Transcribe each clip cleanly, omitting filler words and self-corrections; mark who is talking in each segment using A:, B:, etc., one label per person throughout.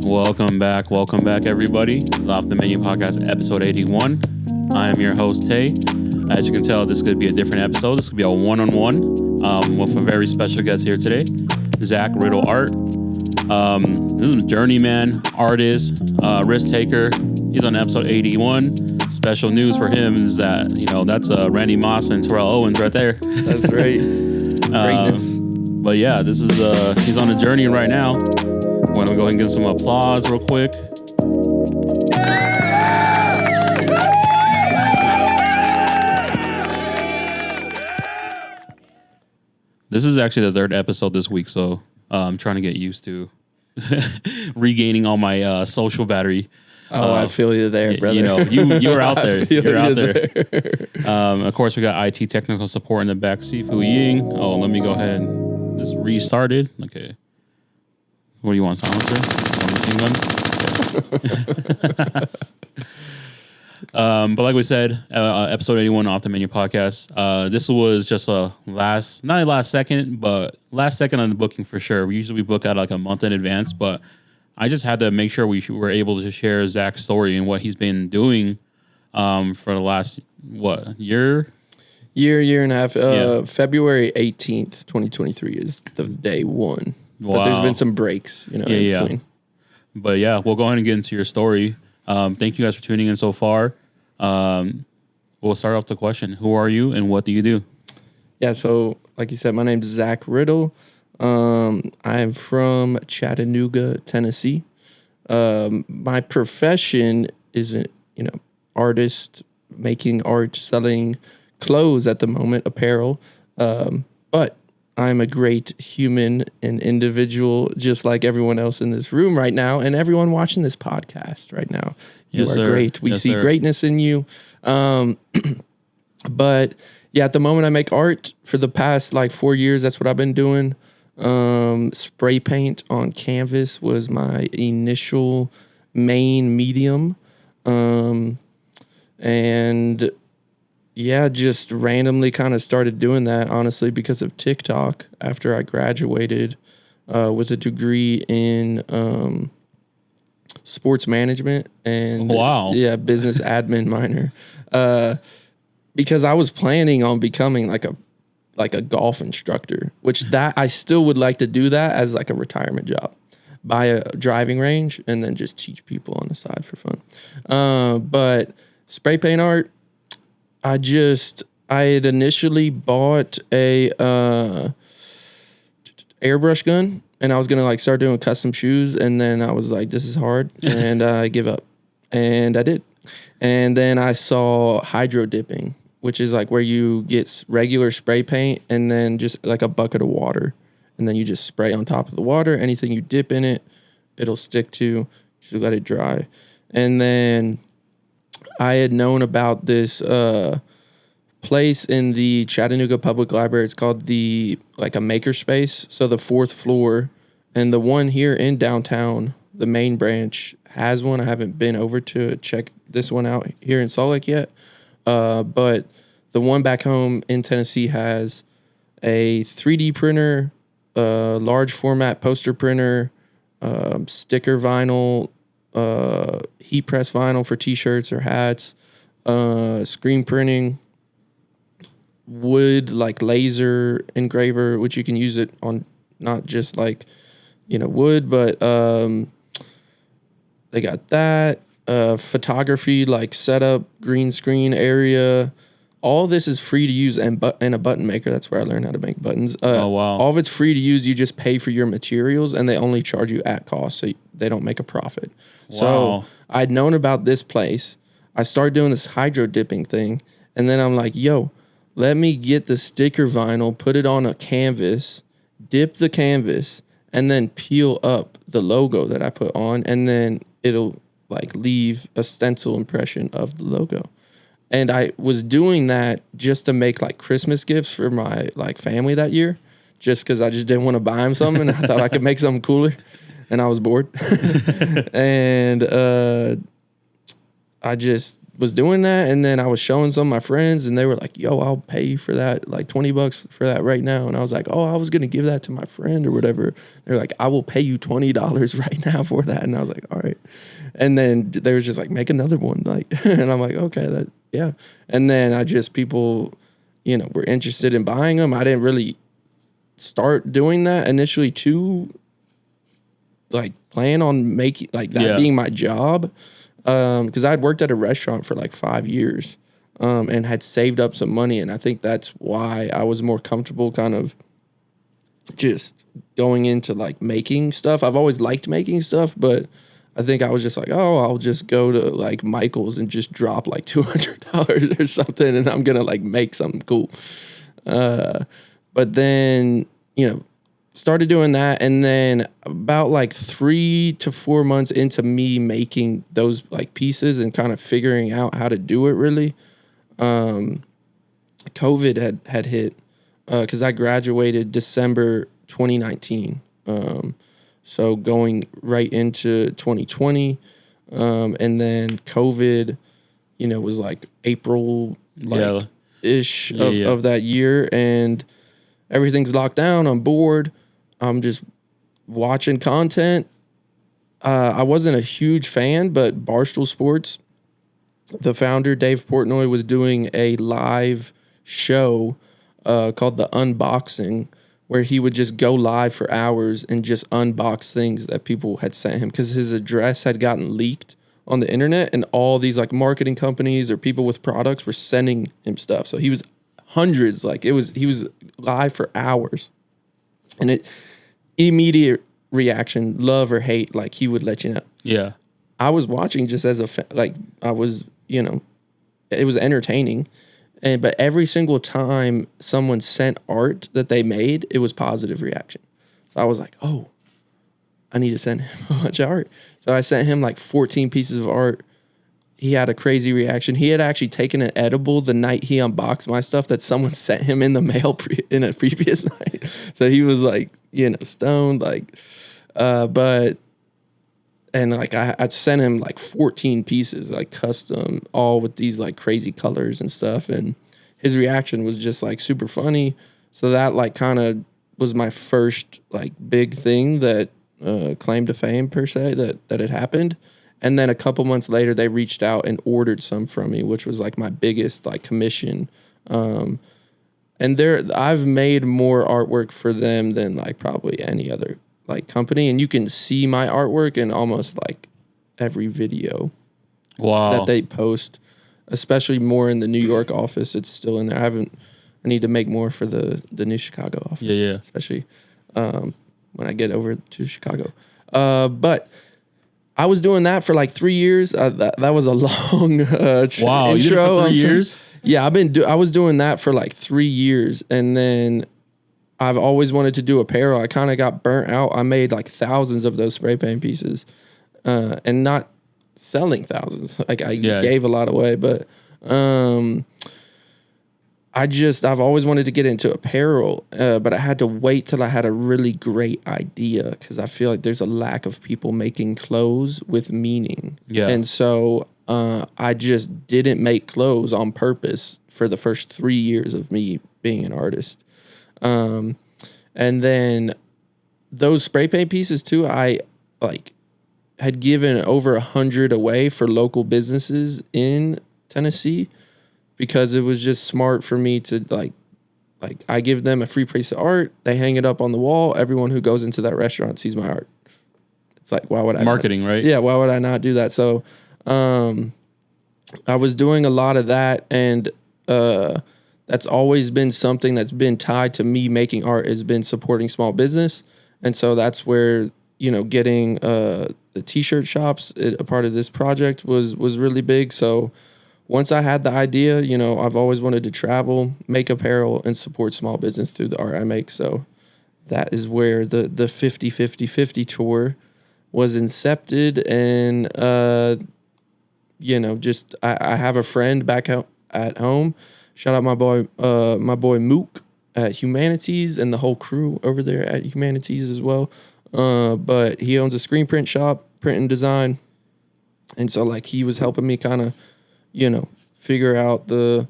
A: Welcome back, everybody. This is Off the Menu Podcast, episode 81. I am your host, Tay. As you can tell, this could be a different episode. This could be a one-on-one with a very special guest here today, Zach Riddle Art. This is a journeyman, artist, risk taker. He's on episode 81. Special news for him is that, that's Randy Moss and Terrell Owens right there.
B: That's right. Greatness.
A: But yeah, this is he's on a journey right now. Want to go ahead and give some applause real quick. This is actually the third episode this week, so I'm trying to get used to regaining all my social battery.
B: I feel you there, brother.
A: You were out there. You're out there. Of course, we got IT technical support in the back seat. Fu Ying. Oh, let me go ahead and just restart it. Okay. What do you want, silencer? But like we said, episode 81 Off the Menu Podcast. This was just not last second, but last second on the booking for sure. We book out like a month in advance, but I just had to make sure we were able to share Zach's story and what he's been doing for the last, year?
B: Year and a half. February 18th, 2023 is the day one. Wow. But there's been some breaks, in between.
A: But yeah, we'll go ahead and get into your story. Thank you guys for tuning in so far. We'll start off the question. Who are you and what do you do?
B: Yeah, so like you said, my name's Zach Riddle. I'm from Chattanooga, Tennessee. My profession is artist, making art, selling clothes at the moment, apparel. But I'm a great human and individual, just like everyone else in this room right now and everyone watching this podcast right now. You are great. We see greatness in you. But yeah, at the moment I make art for the past 4 years. That's what I've been doing. Spray paint on canvas was my initial main medium. And yeah, just randomly kind of started doing that, honestly, because of TikTok after I graduated with a degree in sports management and business admin minor. Because I was planning on becoming like a golf instructor, which that I still would like to do that as like a retirement job. Buy a driving range and then just teach people on the side for fun. But spray paint art, I had initially bought a airbrush gun and I was going to start doing custom shoes. And then I was like, this is hard and I give up. And I did. And then I saw hydro dipping, which is where you get regular spray paint and then just a bucket of water. And then you just spray on top of the water. Anything you dip in it, it'll stick to. Just let it dry. And then I had known about this place in the Chattanooga Public Library. It's called a makerspace. So the 4th floor, and the one here in downtown, the main branch has one. I haven't been over to check this one out here in Salt Lake yet. But the one back home in Tennessee has a 3D printer, large format poster printer, sticker vinyl, heat press vinyl for t-shirts or hats, screen printing, wood, laser engraver, which you can use it on not just wood, but they got that, photography, setup, green screen area. All this is free to use and a button maker. That's where I learned how to make buttons.
A: Oh, wow.
B: All of it's free to use. You just pay for your materials, and they only charge you at cost, so they don't make a profit. Wow. So I'd known about this place. I started doing this hydro dipping thing, and then I'm like, yo, let me get the sticker vinyl, put it on a canvas, dip the canvas, and then peel up the logo that I put on, and then it'll leave a stencil impression of the logo. And I was doing that just to make Christmas gifts for my family that year, just because I just didn't want to buy them something. I thought I could make something cooler, and I was bored. And I just was doing that, and then I was showing some of my friends, and they were like, "Yo, I'll pay you for that, like $20 for that right now." And I was like, "Oh, I was gonna give that to my friend or whatever." They're like, "I will pay you $20 right now for that," and I was like, "All right." And then they was just like, "Make another one," like, and I'm like, "Okay, that yeah." And then people, were interested in buying them. I didn't really start doing that initially to like plan on making like that being my job. Because I'd worked at a restaurant for like 5 years, and had saved up some money, and I think that's why I was more comfortable kind of just going into like making stuff. I've always liked making stuff, but I think I was just like, oh, I'll just go to like Michael's and just drop like $200 or something, and I'm gonna like make something cool. But then, started doing that, and then about like 3 to 4 months into me making those like pieces and kind of figuring out how to do it really, COVID had hit, because I graduated December 2019, so going right into 2020, and then COVID, was like April ish of that year, and everything's locked down. I'm bored. I'm just watching content. I wasn't a huge fan, but Barstool Sports, the founder, Dave Portnoy, was doing a live show called The Unboxing, where he would just go live for hours and just unbox things that people had sent him, because his address had gotten leaked on the internet, and all these like marketing companies or people with products were sending him stuff. So he was hundreds, he was live for hours, and it immediate reaction, love or hate, like he would let you know.
A: Yeah.
B: I was watching just as I was, it was entertaining. But every single time someone sent art that they made, it was positive reaction. So I was like, oh, I need to send him a bunch of art. So I sent him like 14 pieces of art. He had a crazy reaction. He had actually taken an edible the night he unboxed my stuff that someone sent him in the mail in a previous night. So he was like, stoned, and like I sent him like 14 pieces, like custom, all with these like crazy colors and stuff. And his reaction was just like super funny. So that like kind of was my first like big thing that claim to fame per se that had happened. And then a couple months later, they reached out and ordered some from me, which was like my biggest like commission. And I've made more artwork for them than like probably any other like company, and you can see my artwork in almost like every video that they post, especially more in the New York office. It's still in there. I need to make more for the new Chicago office. Yeah. Especially when I get over to Chicago. But I was doing that for like 3 years. That was a long
A: intro. You did it for 3 years?
B: Yeah, I was doing that for like 3 years, and then I've always wanted to do apparel. I kind of got burnt out. I made like thousands of those spray paint pieces, and not selling thousands. Like I gave a lot away, but I've always wanted to get into apparel, but I had to wait till I had a really great idea, because I feel like there's a lack of people making clothes with meaning. Yeah. And so I just didn't make clothes on purpose for the first 3 years of me being an artist. And then those spray paint pieces too, I like had given over 100 away for local businesses in Tennessee, because it was just smart for me to like I give them a free piece of art, they hang it up on the wall, everyone who goes into that restaurant sees my art. It's like, why would I
A: marketing, right?
B: Yeah, why would I not do that? So I was doing a lot of that, and that's always been something that's been tied to me making art, has been supporting small business. And so that's where, getting the t-shirt shops, a part of this project was really big. So once I had the idea, I've always wanted to travel, make apparel, and support small business through the art I make. So that is where the 50-50-50 tour was incepted. And, I have a friend back out at home. Shout out my boy Mook at Humanities, and the whole crew over there at Humanities as well. But he owns a screen print shop, print and design. And so like he was helping me kind of, figure out the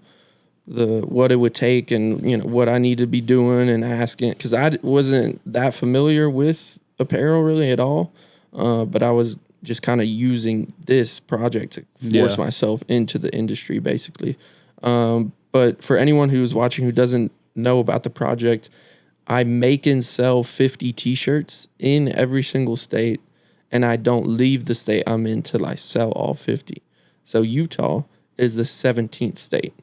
B: what it would take and what I need to be doing and asking, because I wasn't that familiar with apparel really at all, but I was just kind of using this project to force myself into the industry basically. But for anyone who's watching who doesn't know about the project, I make and sell 50 t-shirts in every single state, and I don't leave the state I'm in till I sell all 50. So Utah is the 17th state.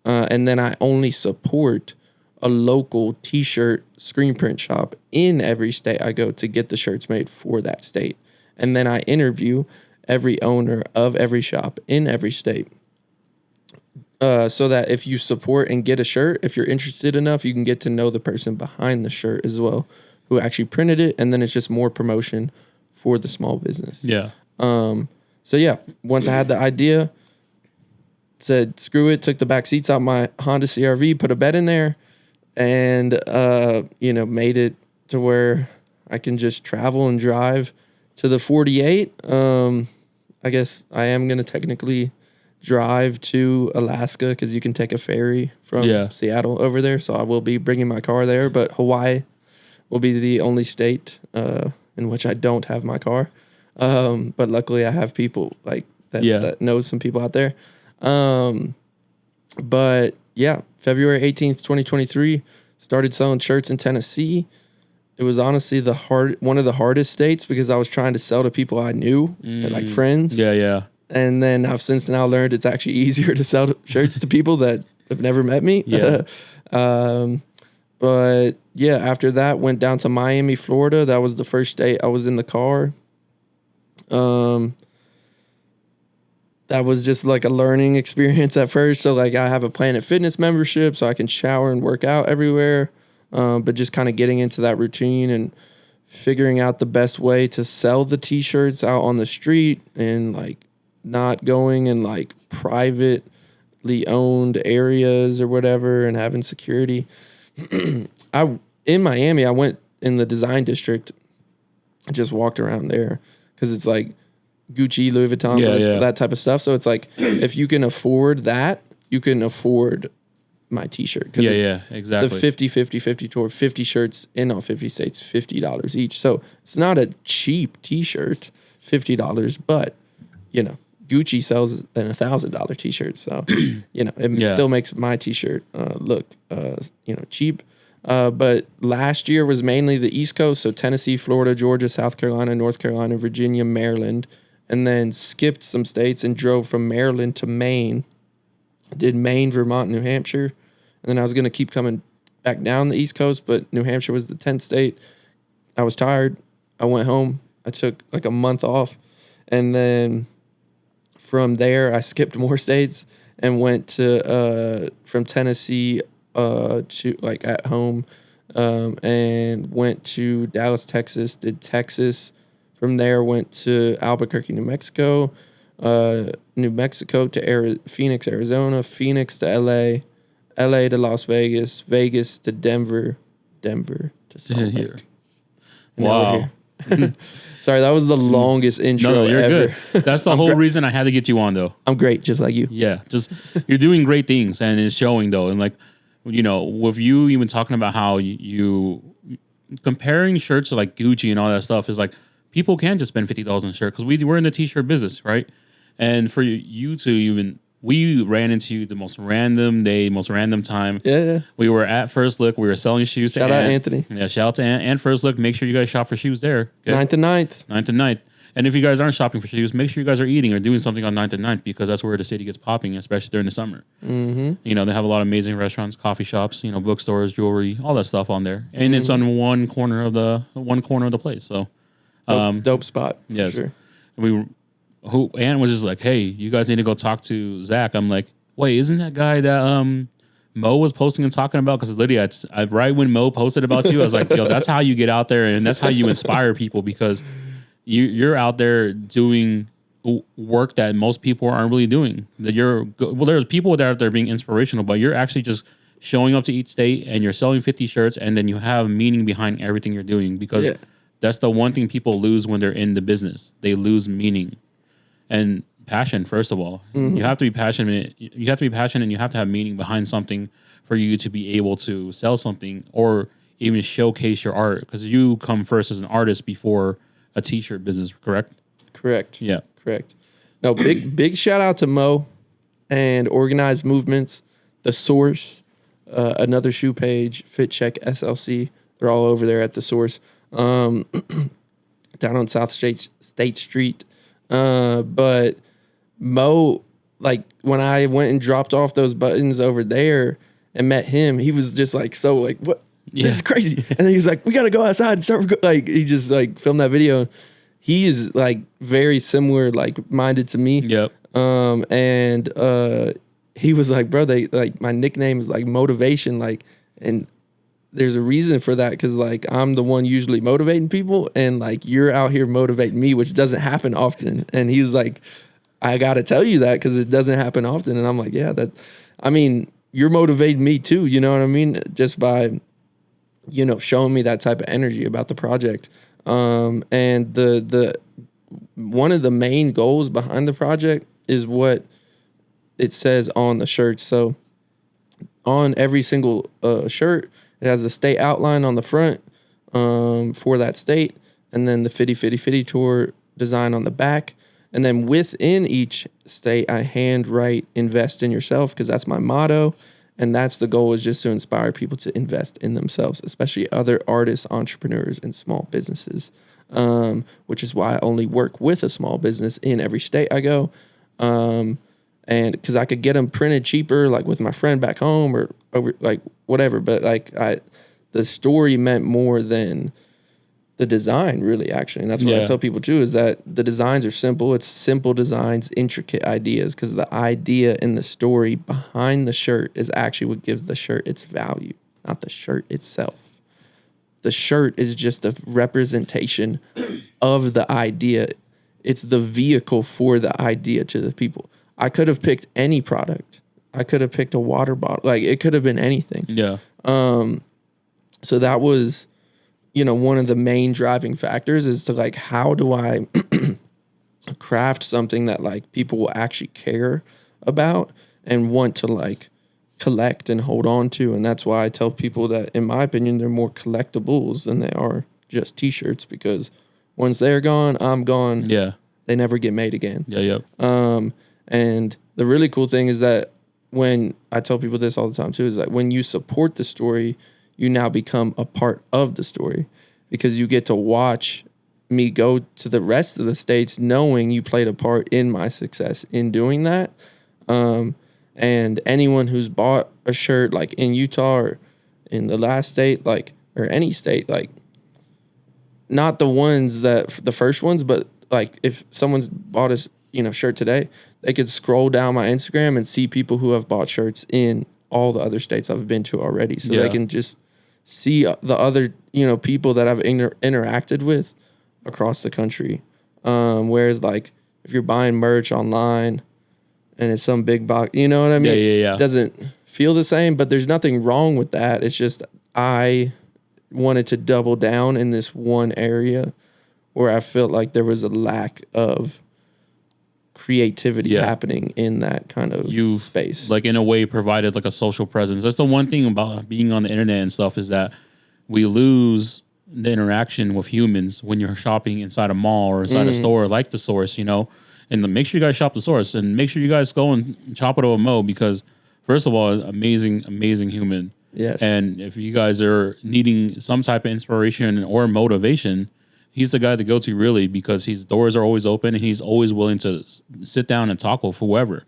B: And then I only support a local t-shirt screen print shop in every state I go to get the shirts made for that state. And then I interview every owner of every shop in every state. So that if you support and get a shirt, if you're interested enough, you can get to know the person behind the shirt as well, who actually printed it. And then it's just more promotion for the small business.
A: Yeah.
B: So yeah, once I had the idea, said, screw it, took the back seats out my Honda CRV, put a bed in there, and, made it to where I can just travel and drive to the 48. I guess I am going to technically drive to Alaska because you can take a ferry from Seattle over there. So I will be bringing my car there, but Hawaii will be the only state in which I don't have my car. But luckily I have people like that knows some people out there. But yeah, February 18th, 2023, started selling shirts in Tennessee. It was honestly one of the hardest states because I was trying to sell to people I knew, like friends.
A: Yeah, yeah.
B: And then I've since now learned it's actually easier to sell shirts to people that have never met me.
A: Yeah.
B: But yeah, after that, went down to Miami, Florida. That was the first state I was in the car. That was just like a learning experience at first. So like I have a Planet Fitness membership so I can shower and work out everywhere. But just kind of getting into that routine and figuring out the best way to sell the t-shirts out on the street and like not going in like privately owned areas or whatever and having security. In Miami, I went in the design district and just walked around there because it's like Gucci, Louis Vuitton, that type of stuff. So it's like if you can afford that, you can afford my t-shirt.
A: Exactly.
B: The 50 tour, 50 shirts in all 50 states, $50 each. So it's not a cheap t-shirt, $50, but Gucci sells an $1,000 t-shirt. So, it still makes my t-shirt look, cheap. But last year was mainly the East Coast. So Tennessee, Florida, Georgia, South Carolina, North Carolina, Virginia, Maryland, and then skipped some states and drove from Maryland to Maine. Did Maine, Vermont, New Hampshire. And then I was going to keep coming back down the East Coast, but New Hampshire was the 10th state. I was tired. I went home. I took like a month off. And then from there, I skipped more states and went to from Tennessee to like at home and went to Dallas, Texas, did Texas. From there, went to Albuquerque, New Mexico, New Mexico to Phoenix, Arizona, Phoenix to LA, LA to Las Vegas, Vegas to Denver, Denver to Salt Lake.
A: Wow.
B: Sorry, that was the longest intro
A: no, you're
B: ever.
A: Good. That's the whole reason I had to get you on, though.
B: I'm great, just like you.
A: Yeah, just you're doing great things, and it's showing, though. And like, with you even talking about how you comparing shirts to like Gucci and all that stuff is like people can just spend $50 on a shirt because we're in the t-shirt business, right? And for you to even, we ran into you the most random day, most random time.
B: Yeah.
A: We were at First Look. We were selling shoes.
B: Shout out Anthony.
A: Yeah, shout out to and First Look. Make sure you guys shop for shoes there. Okay?
B: 9th and 9th.
A: 9th and 9th. And if you guys aren't shopping for shoes, make sure you guys are eating or doing something on 9th and 9th because that's where the city gets popping, especially during the summer.
B: Mm-hmm.
A: They have a lot of amazing restaurants, coffee shops, bookstores, jewelry, all that stuff on there. And it's on one corner of the place. So
B: dope spot.
A: Yes.
B: Sure.
A: Ann was just like, hey, you guys need to go talk to Zach. I'm like, wait, isn't that guy that Mo was posting and talking about? Because literally, right when Mo posted about you, I was like, yo, that's how you get out there and that's how you inspire people because you're out there doing work that most people aren't really doing. There's people that are out there being inspirational, but you're actually just showing up to each state and you're selling 50 shirts and then you have meaning behind everything you're doing because that's the one thing people lose when they're in the business. They lose meaning. And passion, first of all. You have to be passionate. You have to be passionate and you have to have meaning behind something for you to be able to sell something or even showcase your art, because you come first as an artist before a t-shirt business, correct?
B: Correct.
A: Yeah.
B: Correct. No, big shout out to Mo and Organized Movements, The Source, another shoe page, Fit Check SLC. They're all over there at The Source, down on South State Street. But Mo, like when I went and dropped off those buttons over there and met him, he was just like, so like, what? Yeah. This is crazy. And then he's like, we got to go outside and start. Like, he just like filmed that video. He is like very similar, like minded to me.
A: Yep.
B: And he was like, bro, they like my nickname is like motivation. Like, and there's a reason for that. Cause like, I'm the one usually motivating people and like, you're out here motivating me, which doesn't happen often. And he was like, I got to tell you that cause it doesn't happen often. And I'm like, yeah, I mean, you're motivating me too. You know what I mean? Just by, you know, showing me that type of energy about the project. And the one of the main goals behind the project is what it says on the shirt. So on every single shirt, it has the state outline on the front for that state, and then the Fiftee Tour design on the back. And then within each state, I hand write invest in yourself, because that's my motto. And that's the goal, is just to inspire people to invest in themselves, especially other artists, entrepreneurs, and small businesses, which is why I only work with a small business in every state I go. And because I could get them printed cheaper, like with my friend back home or over, like whatever. But like the story meant more than the design, really, actually. And that's what I tell people too, is that the designs are simple. It's simple designs, intricate ideas, because the idea in the story behind the shirt is actually what gives the shirt its value, not the shirt itself. The shirt is just a representation of the idea. It's the vehicle for the idea to the people. I could have picked any product. I could have picked a water bottle. Like, it could have been anything.
A: Yeah.
B: So that was, you know, one of the main driving factors, is to like, how do I craft something that like people will actually care about and want to like collect and hold on to. And that's why I tell people that, in my opinion, they're more collectibles than they are just t-shirts, because once they're gone, I'm gone.
A: Yeah.
B: They never get made again.
A: Yeah. Yep.
B: And the really cool thing is that, when I tell people this all the time too, is that when you support the story, you now become a part of the story, because you get to watch me go to the rest of the states knowing you played a part in my success in doing that. And anyone who's bought a shirt like in Utah or in the last state, like, or any state, like, not the ones that the first ones, but like if someone's bought a shirt today, they could scroll down my Instagram and see people who have bought shirts in all the other states I've been to already. So they can just see the other, people that I've interacted with across the country. Whereas like if you're buying merch online and it's some big box, you know what I mean?
A: Yeah.
B: It doesn't feel the same, but there's nothing wrong with that. It's just, I wanted to double down in this one area where I felt like there was a lack of creativity happening in that kind of space.
A: Like, in a way, provided like a social presence. That's the one thing about being on the internet and stuff, is that we lose the interaction with humans when you're shopping inside a mall or inside a store like the Source, and make sure you guys shop the Source, and make sure you guys go and shop it with Mo, because first of all, amazing human.
B: Yes.
A: And if you guys are needing some type of inspiration or motivation, he's the guy to go to, really, because his doors are always open and he's always willing to sit down and talk with whoever,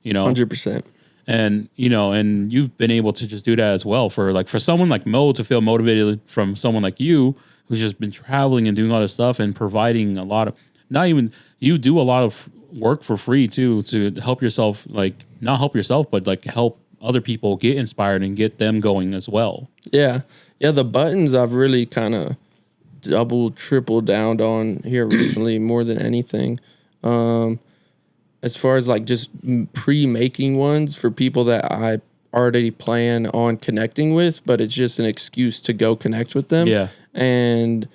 B: 100%.
A: And, and you've been able to just do that as well, for someone like Mo to feel motivated from someone like you, who's just been traveling and doing all this stuff and providing a lot of, you do a lot of work for free too, to help yourself, like not help yourself, but like help other people get inspired and get them going as well.
B: Yeah. Yeah. The buttons I've really kind of triple down on here recently more than anything. As far as like just pre-making ones for people that I already plan on connecting with, but it's just an excuse to go connect with them.
A: Yeah.
B: And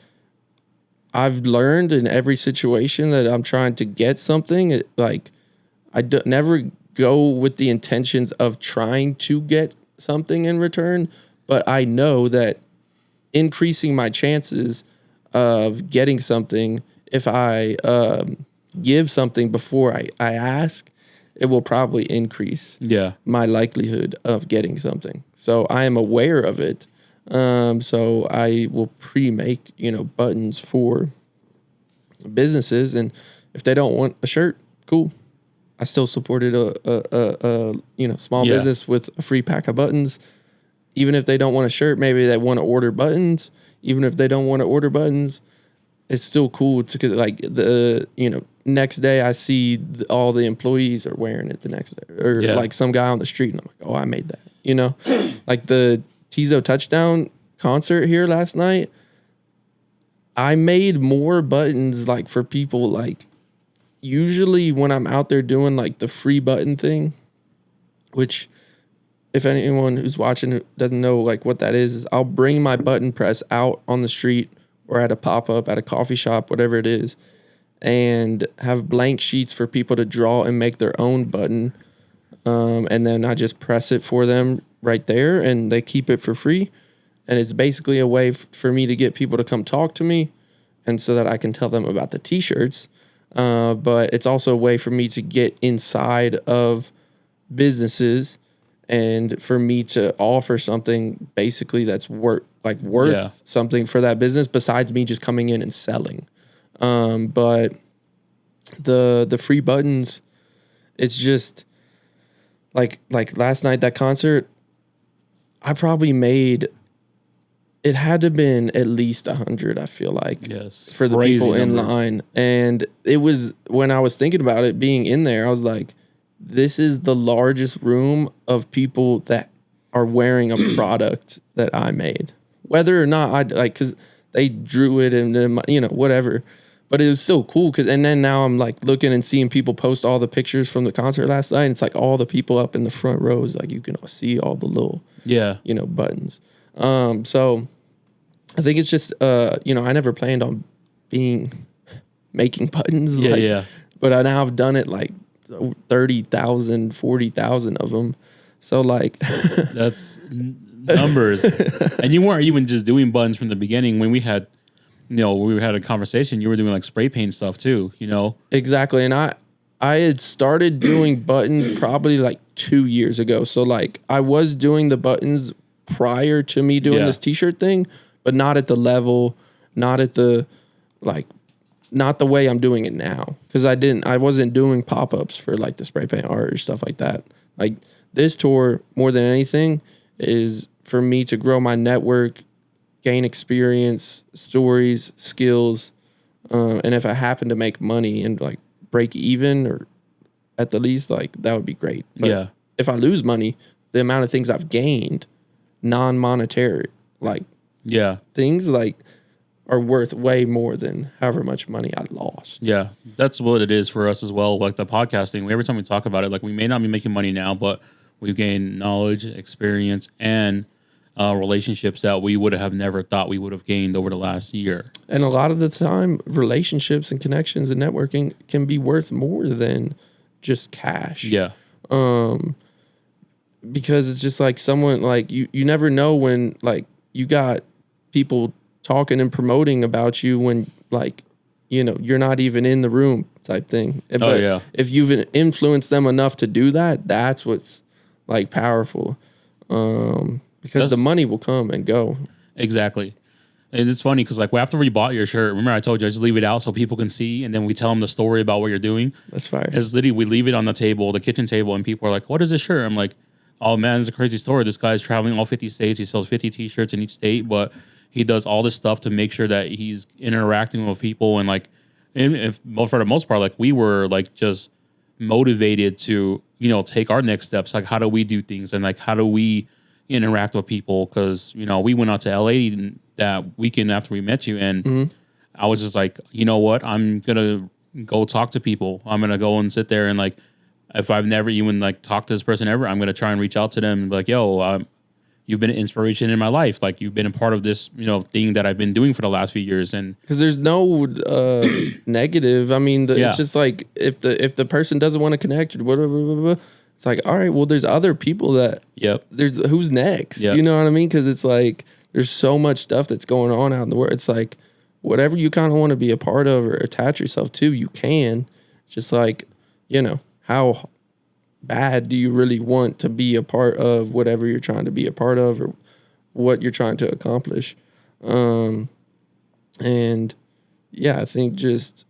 B: I've learned in every situation that I'm trying to get something, like never go with the intentions of trying to get something in return, but I know that increasing my chances of getting something, if I give something before I ask, it will probably increase my likelihood of getting something. So I am aware of it. So I will pre-make, buttons for businesses, and if they don't want a shirt, cool. I still supported a small business with a free pack of buttons. Even if they don't want a shirt, maybe they want to order buttons. Even if they don't want to order buttons, it's still cool to, like, next day I see all the employees are wearing it the next day, or like some guy on the street, and I'm like, oh, I made that. Like the Tizo touchdown concert here last night, I made more buttons like for people. Like, usually when I'm out there doing like the free button thing, which if anyone who's watching doesn't know like what that is I'll bring my button press out on the street or at a pop-up at a coffee shop, whatever it is, and have blank sheets for people to draw and make their own button. And then I just press it for them right there, and they keep it for free. And it's basically a way for me to get people to come talk to me, and so that I can tell them about the t-shirts. But it's also a way for me to get inside of businesses and for me to offer something basically that's worth something for that business besides me just coming in and selling. But the free buttons, it's just like last night, that concert, I probably made, it had to have been at least 100, I feel like, for the people in line. And it was, when I was thinking about it being in there, I was like, this is the largest room of people that are wearing a product that I made, whether or not I like, because they drew it and whatever. But it was so cool and then now I'm like looking and seeing people post all the pictures from the concert last night. And it's like all the people up in the front rows, like you can see all the little buttons. So I think it's just I never planned on making buttons. But I now have done it like 30,000, 40,000 of them. So like
A: that's numbers. And you weren't even just doing buttons from the beginning. When we had a conversation, you were doing like spray paint stuff too,
B: Exactly. And I had started doing buttons probably like 2 years ago. So like I was doing the buttons prior to me doing this t-shirt thing, but not at the level, not at the not the way I'm doing it now. Cause I wasn't doing pop-ups for like the spray paint art or stuff like that. Like this tour, more than anything, is for me to grow my network, gain experience, stories, skills. And if I happen to make money and like break even or at the least, like that would be great. But if I lose money, the amount of things I've gained, non-monetary, things like are worth way more than however much money I lost.
A: Yeah, that's what it is for us as well. Like the podcasting, every time we talk about it, like we may not be making money now, but we've gained knowledge, experience, and relationships that we would have never thought we would have gained over the last year.
B: And a lot of the time, relationships and connections and networking can be worth more than just cash.
A: Yeah.
B: Because it's just like someone like you never know when like you got people talking and promoting about you when you're not even in the room type thing. But if you've influenced them enough to do that, that's what's like powerful. Because the money will come and go.
A: Exactly. And it's funny because like after we bought your shirt, remember I told you I just leave it out so people can see, and then we tell them the story about what you're doing.
B: That's fire.
A: It's literally we leave it on the table, the kitchen table, and people are like, "What is this shirt?" I'm like, "Oh man, it's a crazy story. This guy's traveling all 50 states. He sells 50 t-shirts in each state, but he does all this stuff to make sure that he's interacting with people, and like, for the most part, like we were like just motivated to take our next steps. Like, how do we do things, and like how do we interact with people? Because we went out to LA that weekend after we met you, and I was just like, you know what, I'm gonna go talk to people. I'm gonna go and sit there and like, if I've never even like talked to this person ever, I'm gonna try and reach out to them and be like, yo, you've been an inspiration in my life. Like you've been a part of this, thing that I've been doing for the last few years. And
B: because there's no negative. I mean, it's just like if the person doesn't want to connect, blah, blah, blah, blah, it's like, all right, well, there's other people that there's who's next. You know what I mean? Because it's like there's so much stuff that's going on out in the world. It's like whatever you kind of want to be a part of or attach yourself to, you can. It's just like, how bad do you really want to be a part of whatever you're trying to be a part of or what you're trying to accomplish. And yeah, I think just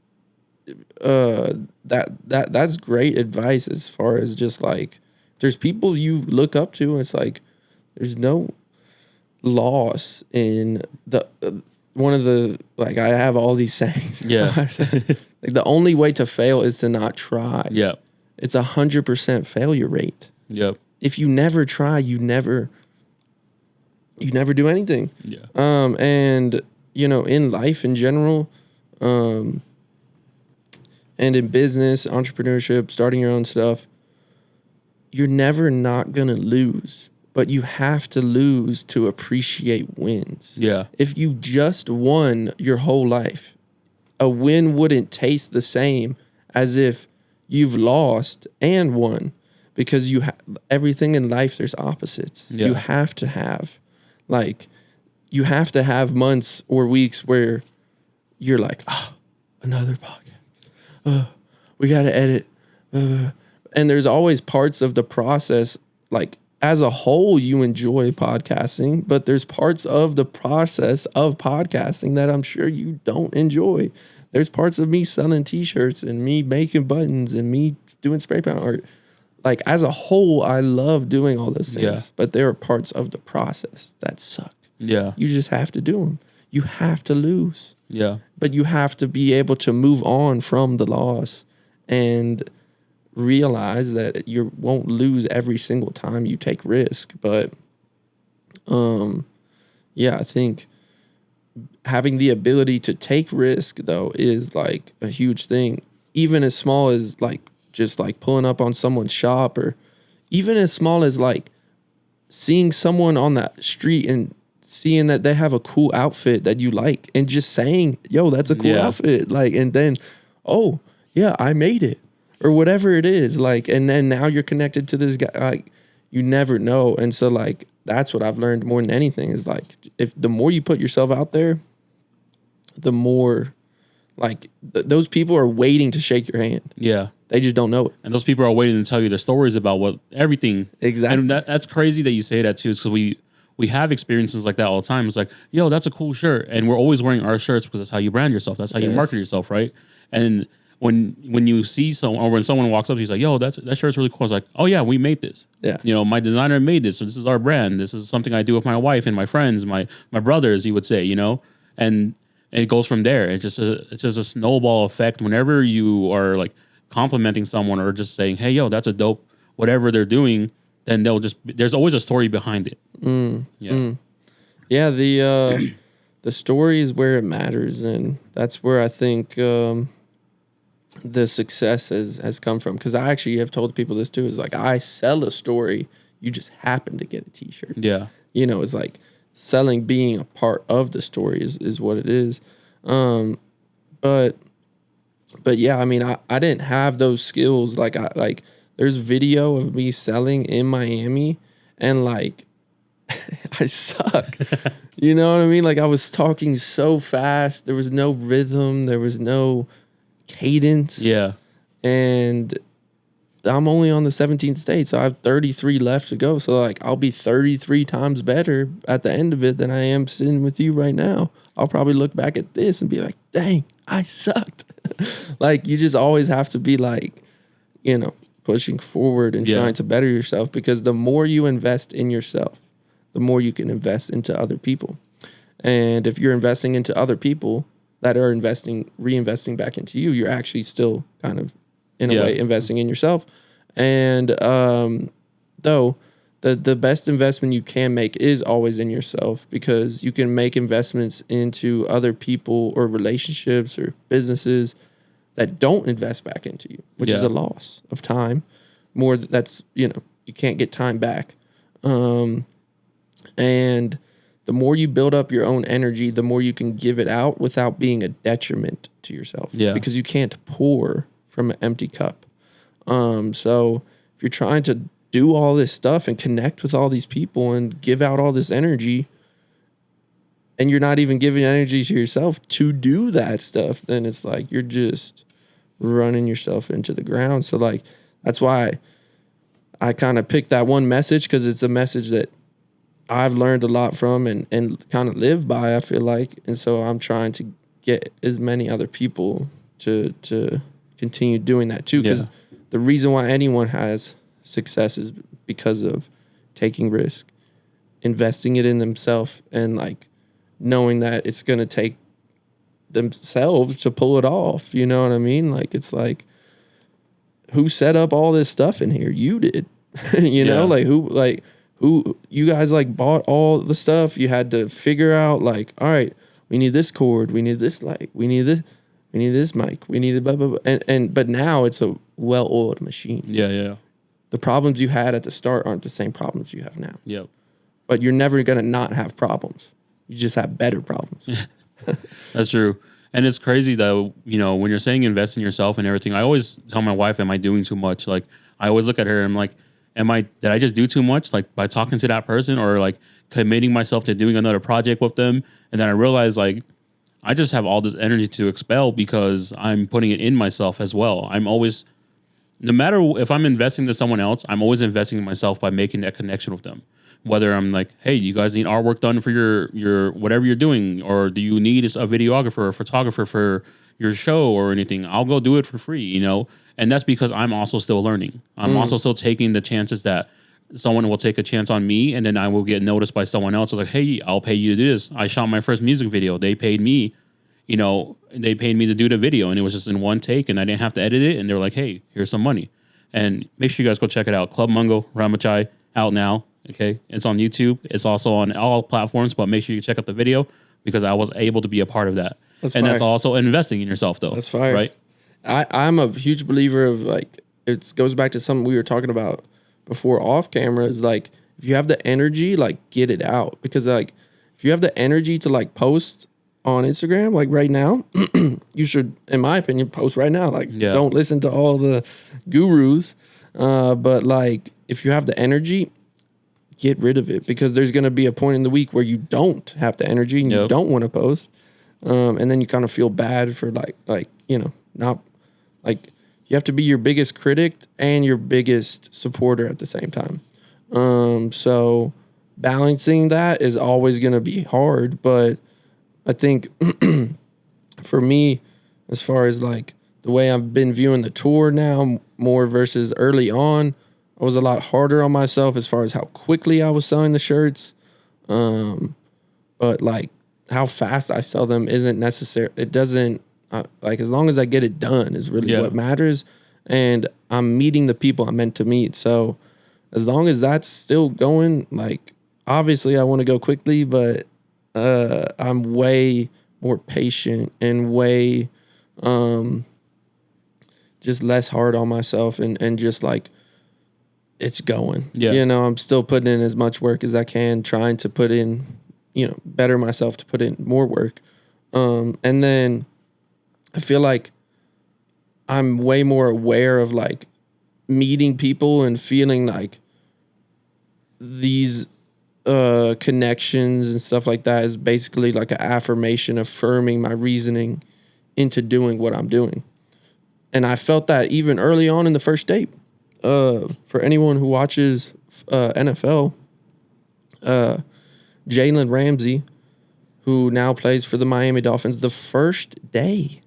B: that's great advice as far as just like there's people you look up to and it's like there's no loss in the one of the like I have all these sayings.
A: Yeah.
B: Like the only way to fail is to not try.
A: Yeah.
B: It's 100% failure rate.
A: Yep.
B: If you never try, you never do anything.
A: Yeah.
B: And in life in general, and in business, entrepreneurship, starting your own stuff, you're never not gonna lose, but you have to lose to appreciate wins.
A: Yeah.
B: If you just won your whole life, a win wouldn't taste the same as if you've lost and won, because everything in life, there's opposites.
A: Yeah.
B: You have to have months or weeks where you're like, another podcast. We got to edit. And there's always parts of the process, like as a whole, you enjoy podcasting, but there's parts of the process of podcasting that I'm sure you don't enjoy. There's parts of me selling t-shirts and me making buttons and me doing spray paint art. Like as a whole, I love doing all those things, but there are parts of the process that suck.
A: Yeah.
B: You just have to do them. You have to lose.
A: Yeah.
B: But you have to be able to move on from the loss and realize that you won't lose every single time you take risk. But yeah, I think having the ability to take risk though is like a huge thing. Even as small as like just like pulling up on someone's shop, or even as small as like seeing someone on that street and seeing that they have a cool outfit that you like and just saying, yo, that's a cool outfit. Like, and then, oh yeah, I made it or whatever it is. Like, and then now you're connected to this guy. Like you never know. And so like, that's what I've learned more than anything is like, if the more you put yourself out there, the more like those people are waiting to shake your hand.
A: Yeah.
B: They just don't know it.
A: And those people are waiting to tell you their stories about everything.
B: Exactly.
A: And that's crazy that you say that too, because we have experiences like that all the time. It's like, yo, that's a cool shirt. And we're always wearing our shirts because that's how you brand yourself. That's how you market yourself, right? And when you see someone, or when someone walks up, he's like, yo, that shirt's really cool. It's like, oh yeah, we made this. Yeah. My designer made this. So this is our brand. This is something I do with my wife and my friends, my brothers, you would say, and it goes from there. It's just a snowball effect. Whenever you are like complimenting someone or just saying, hey, yo, that's a dope, whatever they're doing, then there's always a story behind it.
B: Yeah. The story is where it matters. And that's where I think, the success has come from. Cause I actually have told people this too, is like, I sell a story. You just happen to get a t-shirt.
A: Yeah.
B: It's like selling being a part of the story is what it is. But yeah, I mean, I didn't have those skills. Like there's video of me selling in Miami and like, I suck. You know what I mean? Like I was talking so fast. There was no rhythm. There was no cadence.
A: Yeah.
B: And I'm only on the 17th state, so I have 33 left to go. So like I'll be 33 times better at the end of it than I am sitting with you right now. I'll probably look back at this and be like, dang, I sucked. Like you just always have to be like, pushing forward and trying to better yourself, because the more you invest in yourself, the more you can invest into other people. And if you're investing into other people that are reinvesting back into you, you're actually still kind of in a way investing in yourself. And though the best investment you can make is always in yourself, because you can make investments into other people or relationships or businesses that don't invest back into you, which is a loss of time. More that's, you can't get time back. And the more you build up your own energy, the more you can give it out without being a detriment to yourself.
A: Yeah.
B: Because you can't pour from an empty cup. So if you're trying to do all this stuff and connect with all these people and give out all this energy, and you're not even giving energy to yourself to do that stuff, then it's like you're just running yourself into the ground. So like that's why I kind of picked that one message, because it's a message that I've learned a lot from and kind of live by, I feel like. And so I'm trying to get as many other people to continue doing that too. Because the reason why anyone has success is because of taking risk, investing it in themselves, and like knowing that it's going to take themselves to pull it off. You know what I mean? Like, it's like, who set up all this stuff in here? You did. You know, who you guys like bought all the stuff. You had to figure out like, all right, we need this cord, we need this light, we need this mic, we need blah, blah, blah. But now it's a well-oiled machine.
A: Yeah.
B: The problems you had at the start aren't the same problems you have now.
A: Yep.
B: But you're never going to not have problems. You just have better problems.
A: That's true. And it's crazy though, you know, when you're saying invest in yourself and everything, I always tell my wife, am I doing too much? Like, I always look at her and I'm like, did I just do too much? Like, by talking to that person, or like committing myself to doing another project with them. And then I realized like, I just have all this energy to expel because I'm putting it in myself as well. I'm always, no matter if I'm investing to someone else, I'm always investing in myself by making that connection with them. Whether I'm like, hey, you guys need artwork done for your whatever you're doing, or do you need a videographer or photographer for your show or anything, I'll go do it for free, you know? And that's because I'm also still learning. I'm also still taking the chances that someone will take a chance on me, and then I will get noticed by someone else. It's like, hey, I'll pay you to do this. I shot my first music video. They paid me, you know, they paid me to do the video, and it was just in one take, and I didn't have to edit it. And they were like, hey, here's some money. And make sure you guys go check it out. Club Mungo, Ramachai, out now. Okay. It's on YouTube. It's also on all platforms, but make sure you check out the video, because I was able to be a part of that. That's also investing in yourself though.
B: That's fire.
A: Right.
B: I'm a huge believer of like, it goes back to something we were talking about before off camera, is like, if you have the energy, like get it out. Because like, if you have the energy to like post on Instagram, like right now, you should, in my opinion, post right now. Like, don't listen to all the gurus. But like, if you have the energy, get rid of it, because there's going to be a point in the week where you don't have the energy and you don't want to post. And then you kind of feel bad for like, you know, not like, you have to be your biggest critic and your biggest supporter at the same time. So balancing that is always going to be hard, but I think for me, as far as like the way I've been viewing the tour now more versus early on, I was a lot harder on myself as far as how quickly I was selling the shirts. But like how fast I sell them isn't necessary. It doesn't like, as long as I get it done is really what matters. And I'm meeting the people I'm meant to meet. So as long as that's still going, like, obviously I want to go quickly, but I'm way more patient and way just less hard on myself, and just like, it's going. You know, I'm still putting in as much work as I can, trying to put in, you know, better myself to put in more work. And then I feel like I'm way more aware of like meeting people and feeling like these connections and stuff like that is basically like an affirmation, affirming my reasoning into doing what I'm doing. And I felt that even early on in the first date. For anyone who watches NFL, Jalen Ramsey, who now plays for the Miami Dolphins, the first day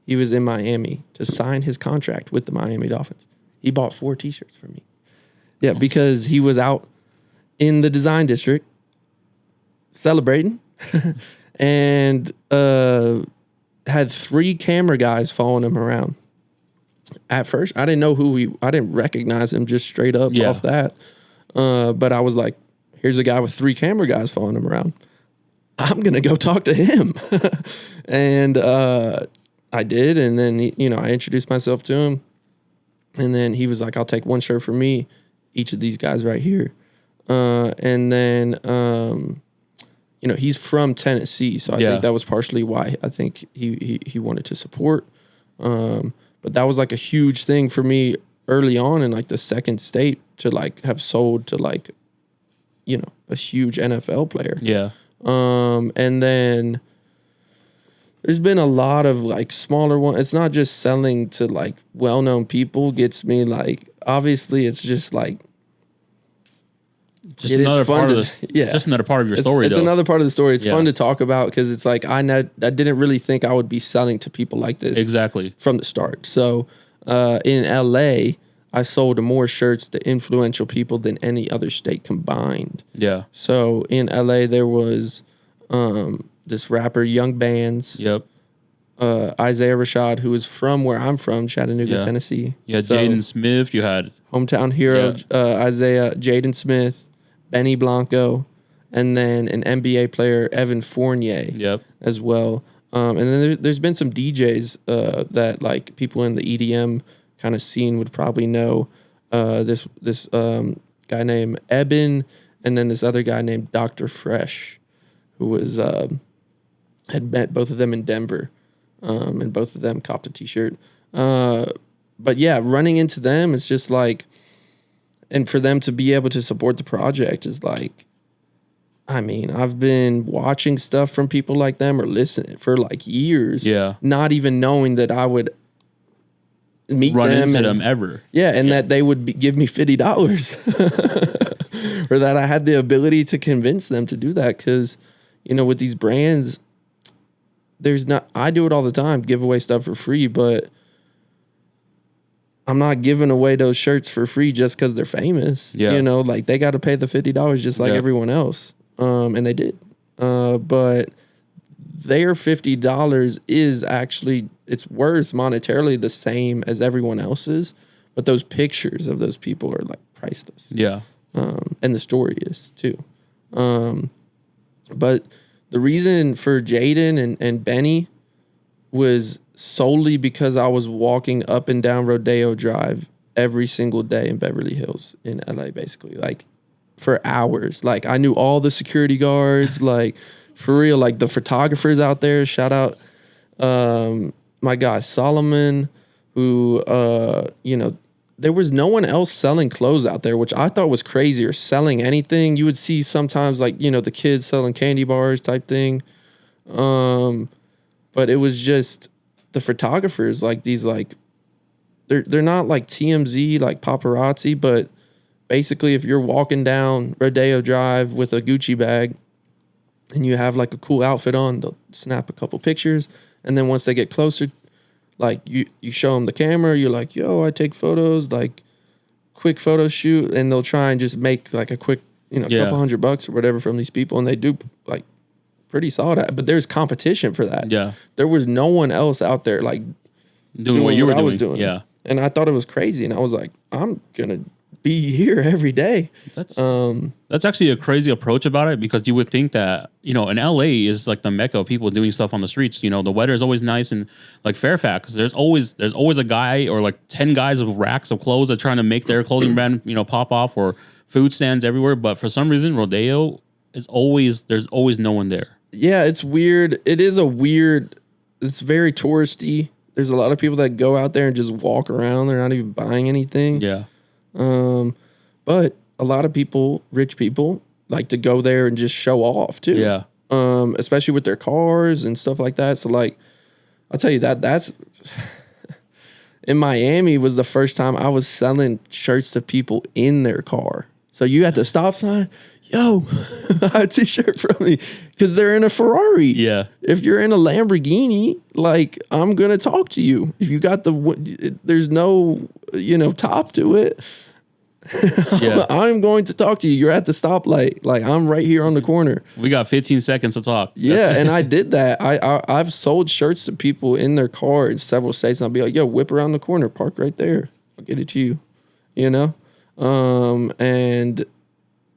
B: he was in Miami to sign his contract with the Miami Dolphins, he bought 4 T-shirts for me. Yeah, because he was out in the design district celebrating and had 3 camera guys following him around. At first, I didn't know I didn't recognize him just straight up off that. But I was like, here's a guy with 3 camera guys following him around. I'm going to go talk to him. And I did. And then, I introduced myself to him. And then he was like, I'll take 1 shirt for me, each of these guys right here. And then, you know, he's from Tennessee. So I think that was partially why I think he wanted to support. But that was like a huge thing for me early on in like the second state to like have sold to like, you know, a huge NFL player.
A: Yeah.
B: And then there's been a lot of like smaller ones. It's not just selling to like well-known people gets me like, obviously it's just like,
A: just another part of this. Yeah. It's just another part of your story.
B: It's another part of the story. It's fun to talk about because it's like I didn't really think I would be selling to people like this
A: exactly
B: from the start. So in LA, I sold more shirts to influential people than any other state combined.
A: Yeah.
B: So in LA, there was this rapper, Young Bands.
A: Yep.
B: Isaiah Rashad, who is from where I'm from, Chattanooga, Tennessee.
A: You had Jaden Smith. You had
B: hometown hero Isaiah, Jaden Smith, Benny Blanco, and then an NBA player, Evan Fournier.
A: Yep.
B: As well. And then there's been some DJs that like people in the EDM kind of scene would probably know. This guy named Eben, and then this other guy named Dr. Fresh, who was had met both of them in Denver, and both of them copped a T-shirt. But yeah, running into them, it's just like, and for them to be able to support the project is like, I mean, I've been watching stuff from people like them or listening for like years.
A: Yeah.
B: Not even knowing that I would
A: run into them ever.
B: Yeah, and that they would give me $50 or that I had the ability to convince them to do that. Because, you know, with these brands, I do it all the time, give away stuff for free, but I'm not giving away those shirts for free just because they're famous.
A: Yeah.
B: You know, like they got to pay the $50 just like everyone else. And they did. But their $50 is actually, it's worth monetarily the same as everyone else's. But those pictures of those people are like priceless.
A: Yeah.
B: And the story is too. But the reason for Jaden and Benny was solely because I was walking up and down Rodeo Drive every single day in Beverly Hills in LA, basically, like for hours. Like I knew all the security guards, like for real, like the photographers out there. Shout out my guy Solomon, who you know, there was no one else selling clothes out there, which I thought was crazy, or selling anything. You would see sometimes like, you know, the kids selling candy bars type thing. But it was just the photographers, like these, like they're not like TMZ, like paparazzi, but basically if you're walking down Rodeo Drive with a Gucci bag and you have like a cool outfit on, they'll snap a couple pictures. And then once they get closer, like you show them the camera, you're like, yo, I take photos, like quick photo shoot. And they'll try and just make like a quick, you know, couple $100 or whatever from these people. And they do like pretty solid at it, but there's competition for that.
A: Yeah.
B: There was no one else out there like
A: doing what you were doing.
B: Yeah. And I thought it was crazy. And I was like, I'm going to be here every day.
A: That's actually a crazy approach about it, because you would think that, you know, in LA is like the mecca of people doing stuff on the streets. You know, the weather is always nice, and like Fairfax, there's always a guy or like 10 guys with racks of clothes that are trying to make their clothing brand, you know, pop off, or food stands everywhere. But for some reason, Rodeo there's always no one there.
B: Yeah, it's weird. It's very touristy. There's a lot of people that go out there and just walk around. They're not even buying anything.
A: Yeah.
B: But a lot of people, rich people, like to go there and just show off too.
A: Yeah.
B: Especially with their cars and stuff like that. So like, I'll tell you that's in Miami was the first time I was selling shirts to people in their car. So you at the stop sign, yo, a t-shirt from me, because they're in a Ferrari.
A: Yeah.
B: If you're in a Lamborghini, like I'm gonna talk to you. If you got there's no, you know, top to it. Yeah. I'm going to talk to you. You're at the stoplight. Like I'm right here on the corner.
A: We got 15 seconds to talk.
B: Yeah, and I did that. I've sold shirts to people in their car in several states, and I'll be like, yo, whip around the corner, park right there. I'll get it to you. You know? And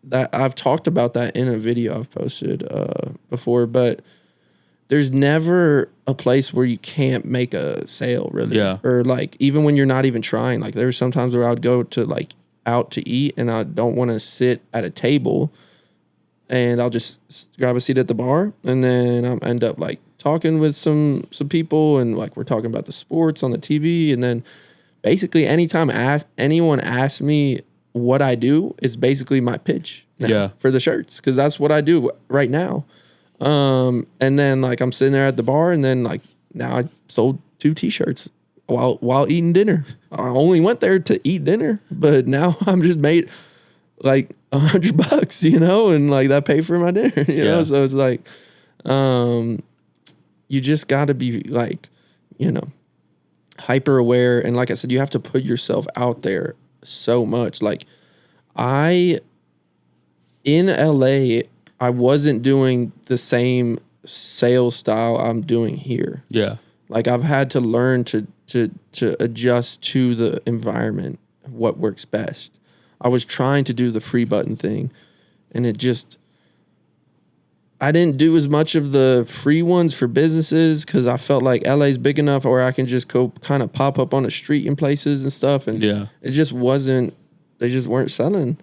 B: that I've talked about that in a video I've posted before, but there's never a place where you can't make a sale, really.
A: Yeah.
B: Or like even when you're not even trying. Like there's sometimes where I would go to like out to eat and I don't want to sit at a table, and I'll just grab a seat at the bar, and then I end up like talking with some people, and like we're talking about the sports on the TV, and then basically anytime anyone asks me what I do is basically my pitch for the shirts, because that's what I do right now. And then like I'm sitting there at the bar, and then like now I sold 2 t-shirts while eating dinner. I only went there to eat dinner, but now I'm just made like $100, you know, and like that paid for my dinner, you know? So it's like, you just gotta be like, you know, hyper aware. And like I said, you have to put yourself out there so much. Like in LA, I wasn't doing the same sales style I'm doing here. Yeah. Like I've had to learn to adjust to the environment, what works best. I was trying to do the free button thing, and I didn't do as much of the free ones for businesses because I felt like LA's big enough where I can just go kind of pop up on the street in places and stuff. And it just wasn't, they just weren't selling.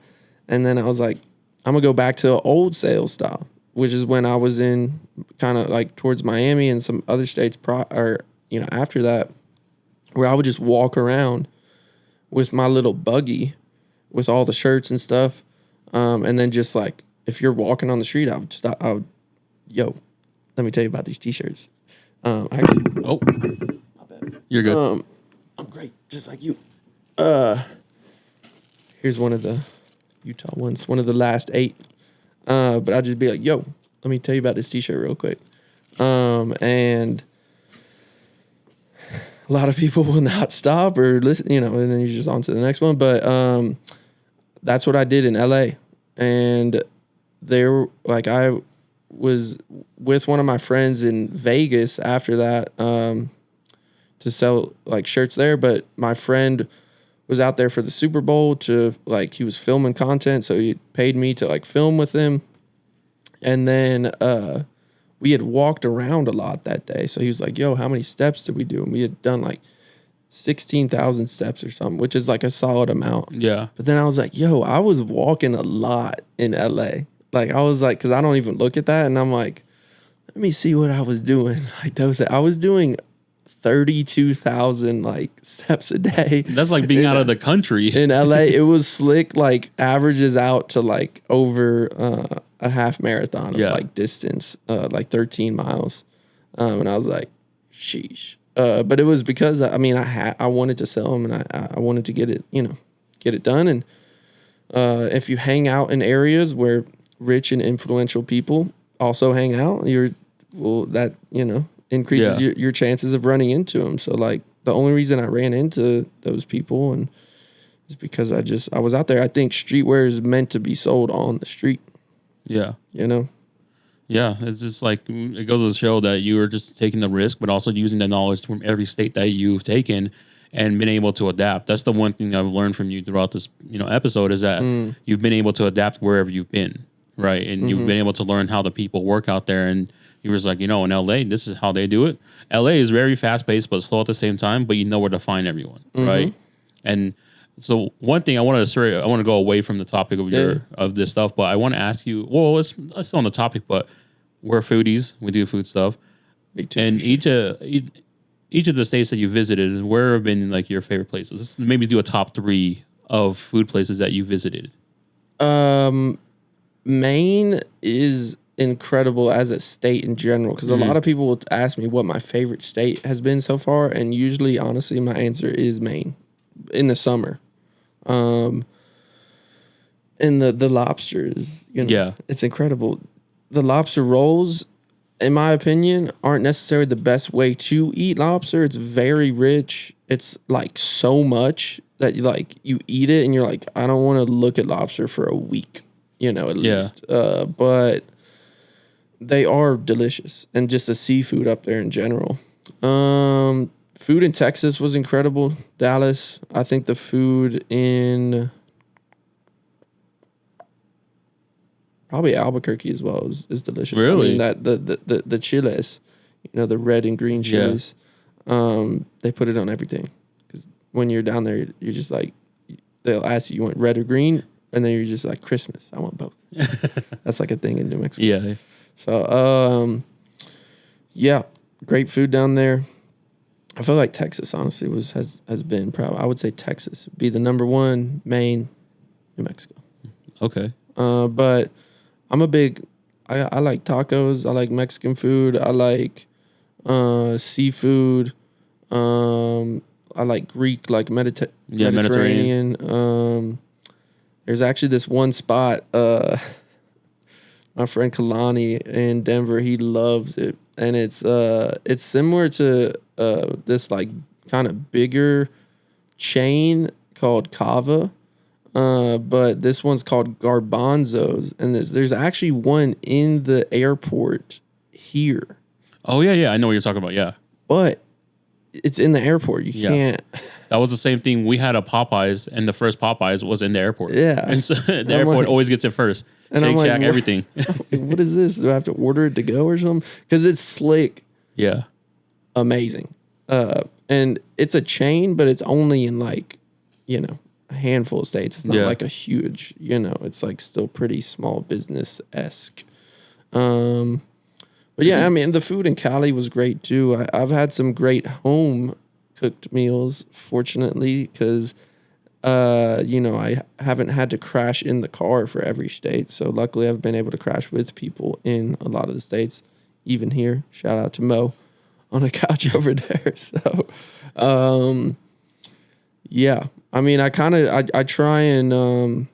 B: And then I was like, I'm going to go back to old sales style, which is when I was in kind of like towards Miami and some other states after that, where I would just walk around with my little buggy with all the shirts and stuff. And then just like, if you're walking on the street, I would stop. Yo, let me tell you about these t-shirts. My bad.
A: You're good.
B: I'm great, just like you. Here's one of the Utah ones, one of the last 8. But I'd just be like, yo, let me tell you about this t-shirt real quick. And a lot of people will not stop or listen, you know, and then you're just on to the next one. But that's what I did in LA. And I was with one of my friends in Vegas after that to sell like shirts there. But my friend was out there for the Super Bowl he was filming content. So he paid me to like film with him. And then we had walked around a lot that day. So he was like, yo, how many steps did we do? And we had done like 16,000 steps or something, which is like a solid amount. Yeah. But then I was like, yo, I was walking a lot in LA. Like I was like, cause I don't even look at that. And I'm like, let me see what I was doing. Like I was doing 32,000 like steps a day.
A: That's like being out of the country.
B: In LA, it was slick, like averages out to like over a half marathon of like distance, like 13 miles. And I was like, sheesh. But it was because I wanted to sell them, and I wanted to get it done. And if you hang out in areas where rich and influential people also hang out, that increases your chances of running into them. So like the only reason I ran into those people and is because I was out there. I think streetwear is meant to be sold on the street. Yeah, you know.
A: Yeah, it's just like, it goes to show that you are just taking the risk, but also using the knowledge from every state that you've taken and been able to adapt. That's the one thing I've learned from you throughout this, episode, is that you've been able to adapt wherever you've been, right? And you've been able to learn how the people work out there. And you was like, in LA, this is how they do it. LA is very fast paced, but slow at the same time, but you know where to find everyone, right? And so one thing I want to go away from the topic of this stuff, but I want to ask you. Well, it's still on the topic, but we're foodies. We do food stuff. And each of the states that you visited, where have been like your favorite places? Let's maybe do a top 3 of food places that you visited.
B: Maine is incredible as a state in general, because a lot of people will ask me what my favorite state has been so far, and usually, honestly, my answer is Maine in the summer. And the lobsters, it's incredible. The lobster rolls, in my opinion, aren't necessarily the best way to eat lobster. It's very rich. It's like so much that you eat it and you're like, I don't want to look at lobster for a week, at least. But they are delicious, and just the seafood up there in general. Food in Texas was incredible. Dallas. I think the food in probably Albuquerque as well is delicious.
A: Really?
B: I mean, that the chiles, the red and green chiles. They put it on everything, because when you're down there, you're just like, they'll ask you want red or green, and then you're just like Christmas. I want both. That's like a thing in New Mexico.
A: Yeah.
B: So yeah, great food down there. I feel like Texas honestly has been probably, I would say Texas would be the number one, Maine, New Mexico.
A: Okay.
B: But I'm a big I like tacos, I like Mexican food, I like seafood. I like Greek, like Mediterranean. There's actually this one spot. My friend Kalani in Denver, he loves it, and it's similar to this like kind of bigger chain called Cava, but this one's called Garbanzos, and there's actually one in the airport here.
A: Oh yeah, I know what you're talking about. Yeah,
B: but it's in the airport. You can't.
A: That was the same thing. We had a Popeyes, and the first Popeyes was in the airport.
B: Yeah,
A: and so the airport always gets it first.
B: And
A: Shake
B: I'm like,
A: Shack, everything.
B: What is this? Do I have to order it to go or something? Because it's slick.
A: Yeah,
B: amazing. And it's a chain, but it's only in like, a handful of states. It's not like a huge, it's like still pretty small business-esque. But yeah, I mean, the food in Cali was great too. I've had some great home cooked meals, fortunately, because, I haven't had to crash in the car for every state. So luckily I've been able to crash with people in a lot of the states, even here. Shout out to Mo on a couch over there. So, yeah, I mean, I try and,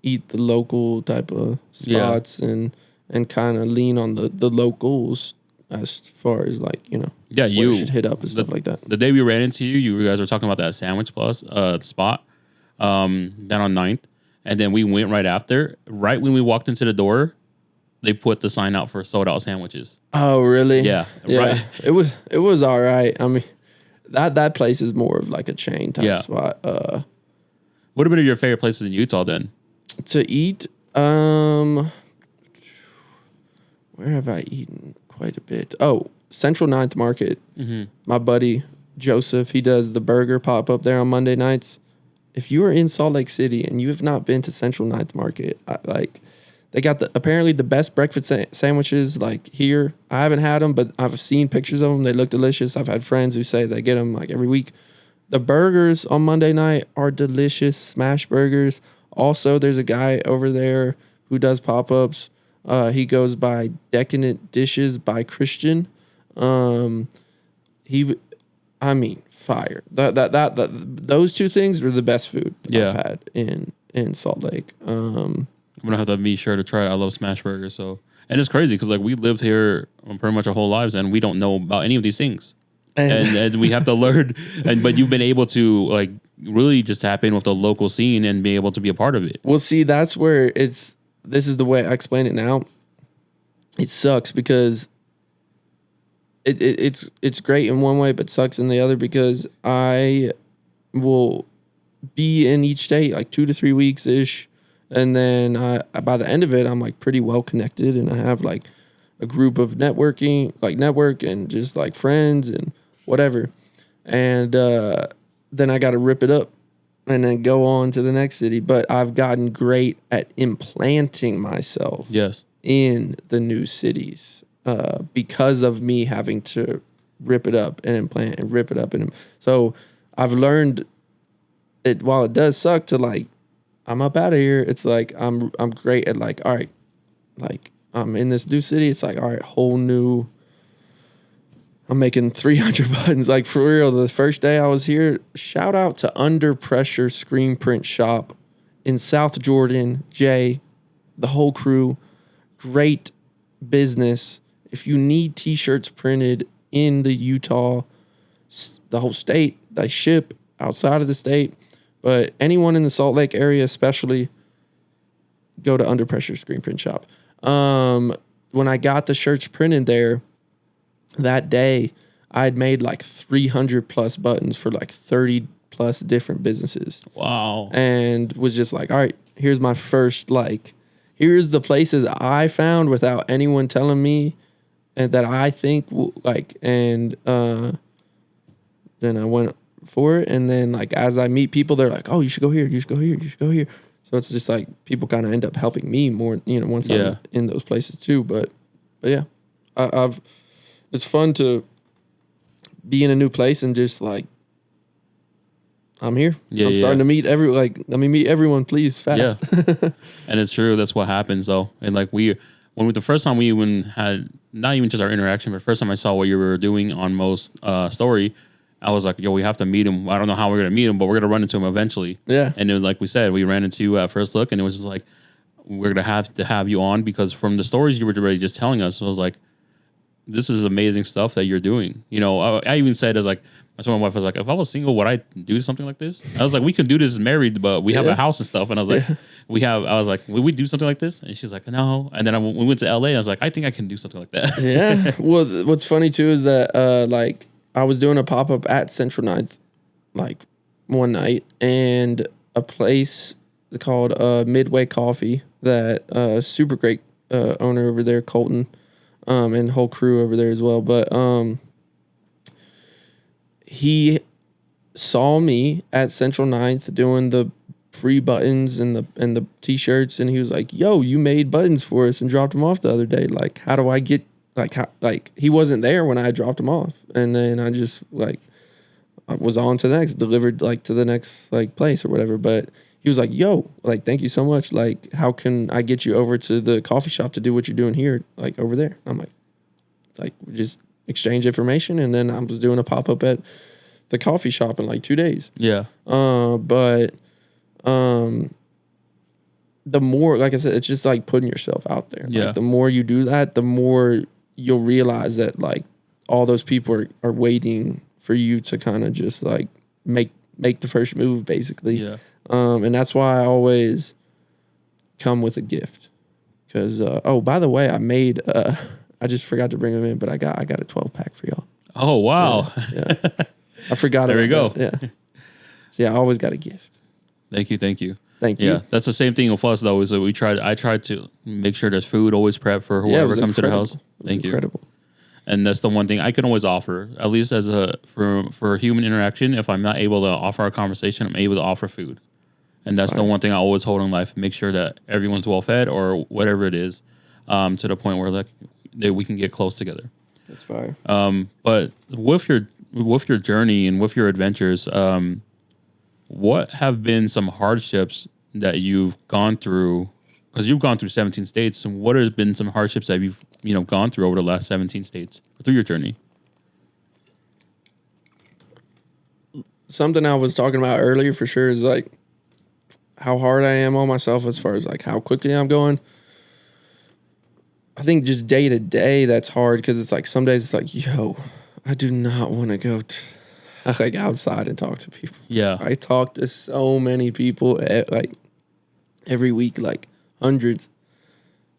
B: eat the local type of spots and kind of lean on the locals as far as like, you should hit up and stuff like that.
A: The day we ran into you guys were talking about that Sandwich Plus spot down on 9th. And then we went right after. Right when we walked into the door, they put the sign out for sold out sandwiches.
B: Oh, really?
A: Yeah.
B: Right. It was all right. I mean, that place is more of like a chain type spot.
A: What have been your favorite places in Utah then?
B: To eat? Where have I eaten quite a bit? Oh, Central 9th Market. Mm-hmm. My buddy Joseph, he does the burger pop up there on Monday nights. If you are in Salt Lake City and you have not been to Central 9th Market, they got apparently the best breakfast sandwiches like here. I haven't had them, but I've seen pictures of them. They look delicious. I've had friends who say they get them like every week. The burgers on Monday night are delicious, smash burgers. Also, there's a guy over there who does pop-ups. He goes by Decadent Dishes by Christian. Fire. Those two things were the best food I've had in Salt Lake.
A: I'm gonna have to be sure to try it. I love smash burgers. So, and it's crazy because like we lived here pretty much our whole lives and we don't know about any of these things, and we have to learn. But you've been able to like really just tap in with the local scene and be able to be a part of it.
B: Well, see, that's where this is the way I explain it now. It sucks because it's great in one way, but sucks in the other because I will be in each state like 2 to 3 weeks ish. And then by the end of it, I'm like pretty well connected and I have like a group of network and just like friends and whatever. And then I got to rip it up and then go on to the next city. But I've gotten great at implanting myself in the new cities because of me having to rip it up and implant and rip it up. And so I've learned it, while it does suck to like, I'm up out of here. It's like I'm great at like, all right, like I'm in this new city. It's like, all right, whole new. I'm making 300 buttons. Like for real, the first day I was here, shout out to Under Pressure Screen Print Shop in South Jordan, Jay, the whole crew. Great business. If you need t-shirts printed in the Utah, the whole state, they ship outside of the state. But anyone in the Salt Lake area, especially, go to Under Pressure Screen Print Shop. When I got the shirts printed there, that day, I'd made like 300 plus buttons for like 30 plus different businesses.
A: Wow.
B: And was just like, all right, here's my first, like, here's the places I found without anyone telling me and that I think, like, and then I went for it. And then like as I meet people, they're like, oh, you should go here, you should go here, you should go here. So it's just like people kind of end up helping me more, once I'm in those places too. But yeah, it's fun to be in a new place and just like, I'm here. I'm starting to meet meet everyone, please, fast.
A: Yeah. And it's true. That's what happens though. And like the first time we even had, not even just our interaction, but first time I saw what you were doing on Mo's story, I was like, yo, we have to meet him. I don't know how we're going to meet him, but we're going to run into him eventually. Yeah. And it was like we said, we ran into you at first look, and it was just like, we're going to have you on, because from the stories you were already just telling us, it was like, this is amazing stuff that you're doing. I even said, as like, I told my wife, I was like, if I was single, would I do something like this? I was like, we can do this married, but we have a house and stuff. And I was like, would we do something like this? And she's like, no. And then we went to LA. I was like, I think I can do something like that.
B: Yeah. Well, what's funny too is that like I was doing a pop-up at Central 9th like one night, and a place called Midway Coffee that super great owner over there, Colton, and whole crew over there as well. But he saw me at Central 9th doing the free buttons and the t-shirts, and he was like, yo, you made buttons for us and dropped them off the other day. Like, how do I get he wasn't there when I dropped him off. And then I just like, I was on to the next, delivered like to the next like place or whatever. But he was like, yo, like, thank you so much. Like, how can I get you over to the coffee shop to do what you're doing here, like over there? I'm like, we just exchange information. And then I was doing a pop-up at the coffee shop in like 2 days. Yeah. But the more, like I said, it's just like putting yourself out there. Yeah. Like, the more you do that, the more you'll realize that like all those people are waiting for you to kind of just like make the first move, basically. Yeah. And that's why I always come with a gift. Because by the way, I made I just forgot to bring them in, but I got a 12-pack for y'all. Oh wow! Yeah. I forgot. There we go. That. Yeah. So yeah, I always got a gift.
A: Thank you. Yeah, that's the same thing with us though. Is that I tried to make sure there's food always prepped for whoever comes to the house. Thank you. Incredible. And that's the one thing I can always offer, at least as for human interaction. If I'm not able to offer a conversation, I'm able to offer food. And that's the one thing I always hold in life. Make sure that everyone's well fed or whatever it is, to the point where like we can get close together.
B: That's fire.
A: But with your journey and with your adventures, what have been some hardships that you've gone through? Because you've gone through 17 states, and what has been some hardships that you've gone through over the last 17 states through your journey?
B: Something I was talking about earlier for sure is like how hard I am on myself as far as like how quickly I'm going. I think just day to day that's hard, because it's like some days it's like, yo, I do not want to go like outside and talk to people. Yeah, I talk to so many people like every week, like hundreds.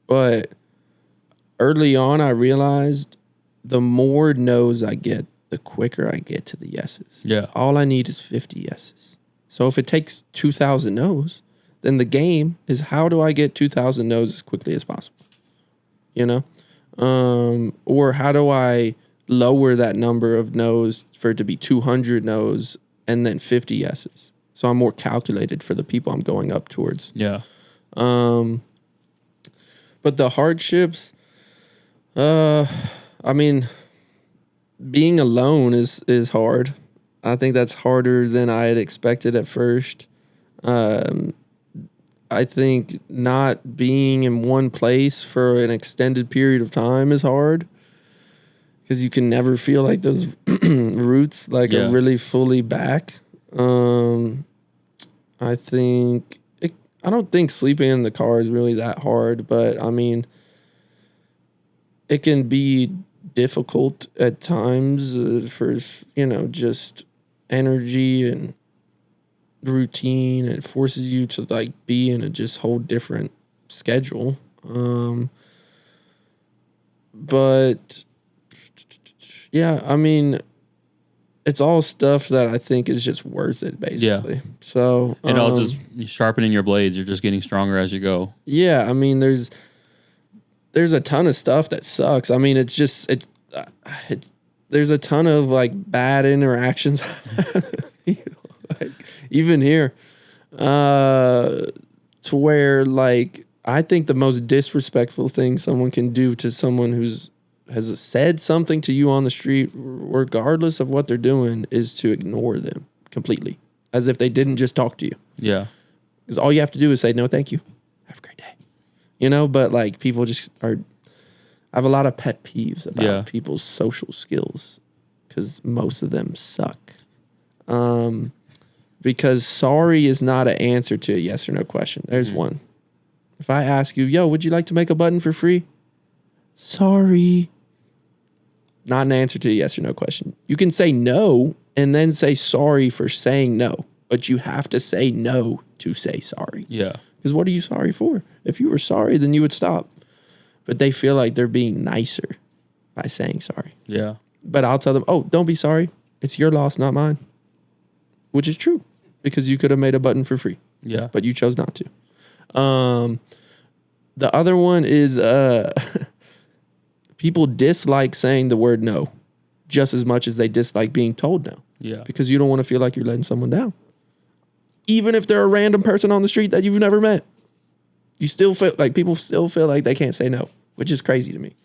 B: But early on, I realized the more no's I get, the quicker I get to the yeses. Yeah, all I need is 50 yeses. So if it takes 2,000 no's, then the game is how do I get 2,000 no's as quickly as possible? Or how do I lower that number of no's for it to be 200 no's and then 50 yeses? So I'm more calculated for the people I'm going up towards. Yeah. But the hardships, I mean, being alone is hard. I think that's harder than I had expected at first. I think not being in one place for an extended period of time is hard, because you can never feel like those roots are really fully back. I don't think sleeping in the car is really that hard, but I mean, it can be difficult at times for just energy and routine. It forces you to like be in a just whole different schedule. But yeah, I mean, it's all stuff that I think is just worth it, basically. Yeah. So
A: and all just sharpening your blades. You're just getting stronger as you go.
B: Yeah, I mean, there's a ton of stuff that sucks. I mean, there's a ton of like bad interactions. Like, even here, to where like I think the most disrespectful thing someone can do to someone has said something to you on the street, regardless of what they're doing, is to ignore them completely, as if they didn't just talk to you.
A: Yeah.
B: Because all you have to do is say, no, thank you. Have a great day. You know, but like people just are, I have a lot of pet peeves about people's social skills because most of them suck. Because sorry is not an answer to a yes or no question. There's one. If I ask you, yo, would you like to make a button for free? Sorry. Not an answer to a yes or no question. You can say no and then say sorry for saying no, but you have to say no to say sorry.
A: Yeah.
B: Because what are you sorry for? If you were sorry, then you would stop. But they feel like they're being nicer by saying sorry.
A: Yeah.
B: But I'll tell them, oh, don't be sorry. It's your loss, not mine. Which is true because you could have made a button for free.
A: Yeah.
B: But you chose not to. The other one is people dislike saying the word no just as much as they dislike being told no.
A: Yeah.
B: Because you don't want to feel like you're letting someone down. Even if they're a random person on the street that you've never met. You still feel like people still feel like they can't say no, which is crazy to me.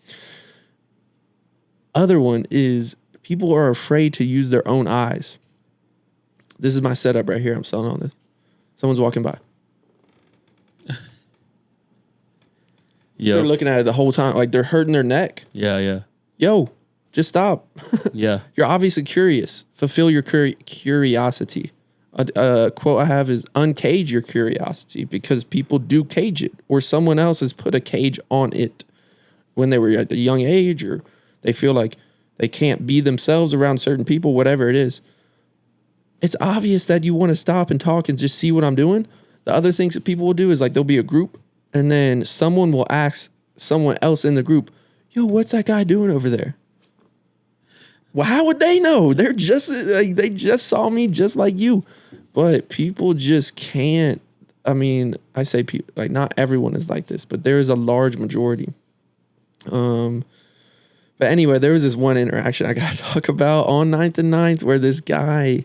B: Other one is people are afraid to use their own eyes. This is my setup right here. I'm selling on this. Someone's walking by. They're looking at it the whole time. Like they're hurting their neck.
A: Yeah, yeah.
B: Yo, just stop.
A: Yeah.
B: You're obviously curious. Fulfill your curiosity. A quote I have is uncage your curiosity because people do cage it or someone else has put a cage on it when they were at a young age or they feel like they can't be themselves around certain people, whatever it is. It's obvious that you want to stop and talk and just see what I'm doing. The other things that people will do is like there'll be a group and then someone will ask someone else in the group, yo, what's that guy doing over there? Well, how would they know? They're just like, they just saw me just like you. But people just can't. I mean, I say people, like not everyone is like this, but there is a large majority. But anyway, there was this one interaction I got to talk about on 9th and 9th where this guy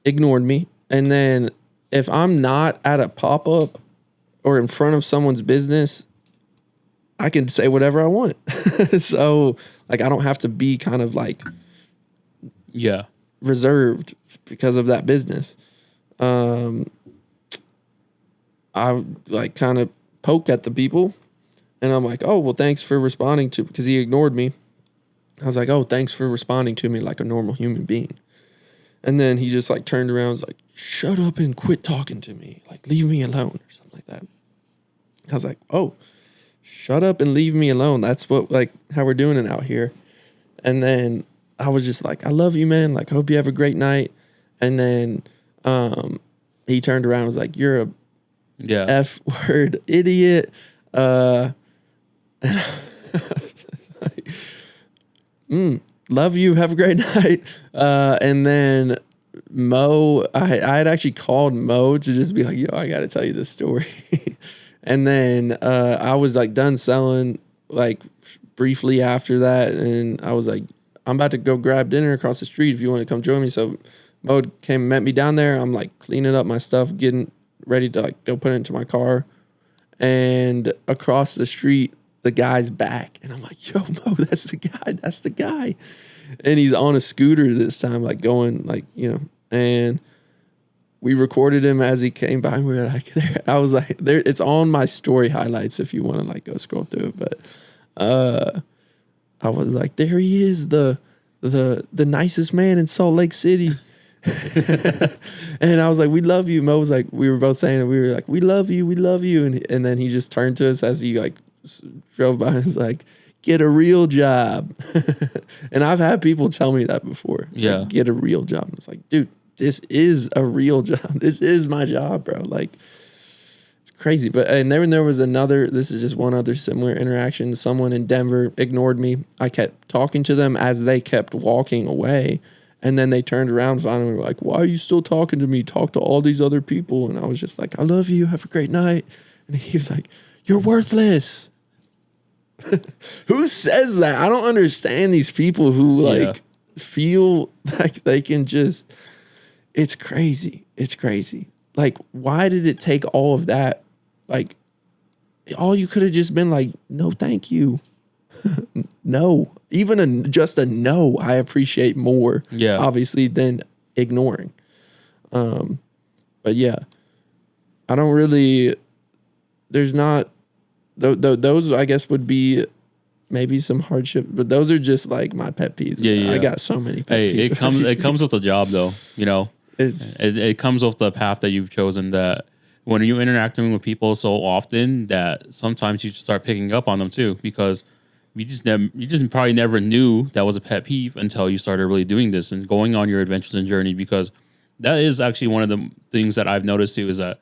B: ignored me. And then if I'm not at a pop-up or in front of someone's business, I can say whatever I want. So like, I don't have to be kind of like, reserved because of that business. I like kind of poke at the people and I'm like, oh, well, thanks for responding to, because he ignored me. I was like, oh, thanks for responding to me like a normal human being. And then he just like turned around and was like, shut up and quit talking to me. Like, leave me alone or something like that. I was like, oh, shut up and leave me alone. That's what, like, how we're doing it out here. And then I was just like, I love you, man. Like, hope you have a great night. And then he turned around and was like, you're a F-word idiot. And I was like, love you. Have a great night. And then Mo, I had actually called Mo to just be like, yo, I got to tell you this story. And then I was like done selling like briefly after that. And I was like, I'm about to go grab dinner across the street if you want to come join me. So Mo came and met me down there. I'm like cleaning up my stuff, getting ready to like go put it into my car. And across the street, the guy's back. And I'm like, yo, Mo, that's the guy. That's the guy. And he's on a scooter this time, like going like, you know, and we recorded him as he came by. And we were like, there. I was like, there. It's on my story highlights if you want to like go scroll through it. But I was like, there he is, the nicest man in Salt Lake City. And I was like, we love you. Mo was like, we were both saying it. We were like, we love you. And then he just turned to us as he like drove by and was like, get a real job. And I've had people tell me that before.
A: Yeah.
B: Like, get a real job. It's like, dude, this is a real job. This is my job, bro. Like, it's crazy. But, and then there was another, this is just one other similar interaction. Someone in Denver ignored me. I kept talking to them as they kept walking away. And then they turned around finally and were like, why are you still talking to me? Talk to all these other people. And I was just like, I love you. Have a great night. And he was like, you're worthless. Who says that? I don't understand these people who like feel like they can just, it's crazy. It's crazy. Like, why did it take all of that? Like, all you could have just been like, no, thank you. No, even just a no, I appreciate more.
A: Yeah.
B: Obviously, than ignoring. But yeah, I don't really. There's not. Those I guess would be maybe some hardship, but those are just like my pet peeves.
A: Yeah.
B: I got so many pet
A: Hey,
B: peeves.
A: it comes with the job though. You know, it comes with the path that you've chosen. That when you're interacting with people so often, that sometimes you start picking up on them too, because you just probably never knew that was a pet peeve until you started really doing this and going on your adventures and journey. Because that is actually one of the things that I've noticed too, is that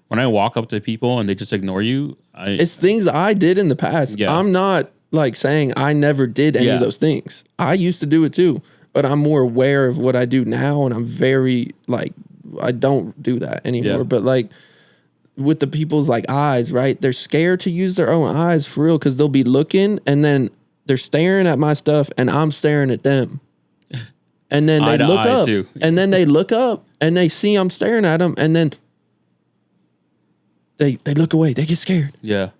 A: when I walk up to people and they just ignore you,
B: it's things I did in the past.
A: Yeah.
B: I'm not like saying I never did any of those things. I used to do it too, but I'm more aware of what I do now, and I'm very like, I don't do that anymore.
A: Yeah.
B: But like with the people's like eyes, right? They're scared to use their own eyes for real, because they'll be looking and then they're staring at my stuff and I'm staring at them. And then they look up
A: too.
B: and then they look up and they see I'm staring at them, and then they look away. They get scared.
A: Yeah.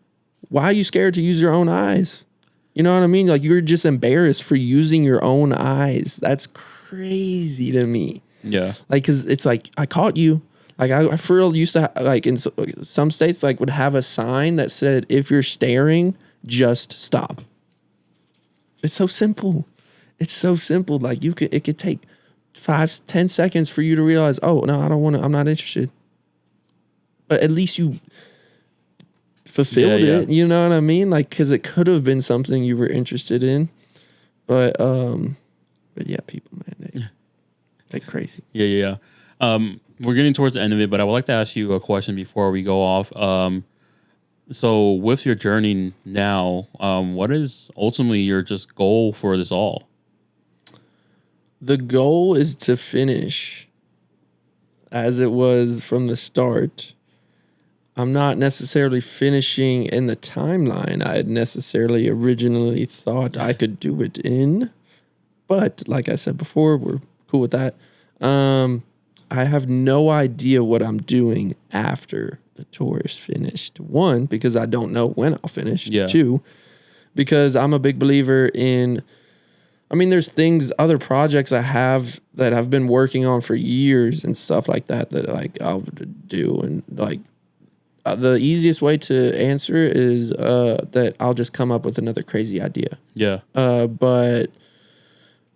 B: Why are you scared to use your own eyes? You know what I mean? Like, you're just embarrassed for using your own eyes. That's crazy to me.
A: Yeah.
B: Like, because it's like, I caught you. Like, I for real used to, like, in some states, like, would have a sign that said, if you're staring, just stop. It's so simple. It's so simple. Like, it could take 5-10 seconds for you to realize, oh, no, I don't want to, I'm not interested. But at least you fulfilled it. You know what I mean? Like, because it could have been something you were interested in. But yeah, people, man, they're crazy.
A: Yeah. We're getting towards the end of it, but I would like to ask you a question before we go off. So with your journey now, what is ultimately your just goal for this all?
B: The goal is to finish as it was from the start. I'm not necessarily finishing in the timeline I had necessarily originally thought I could do it in. But like I said before, we're cool with that. I have no idea what I'm doing after the tour is finished. One, because I don't know when I'll finish.
A: Yeah.
B: Two, because I'm a big believer in, I mean, there's other projects I have that I've been working on for years and stuff like that like I'll do. And like, the easiest way to answer is that I'll just come up with another crazy idea.
A: Yeah.
B: But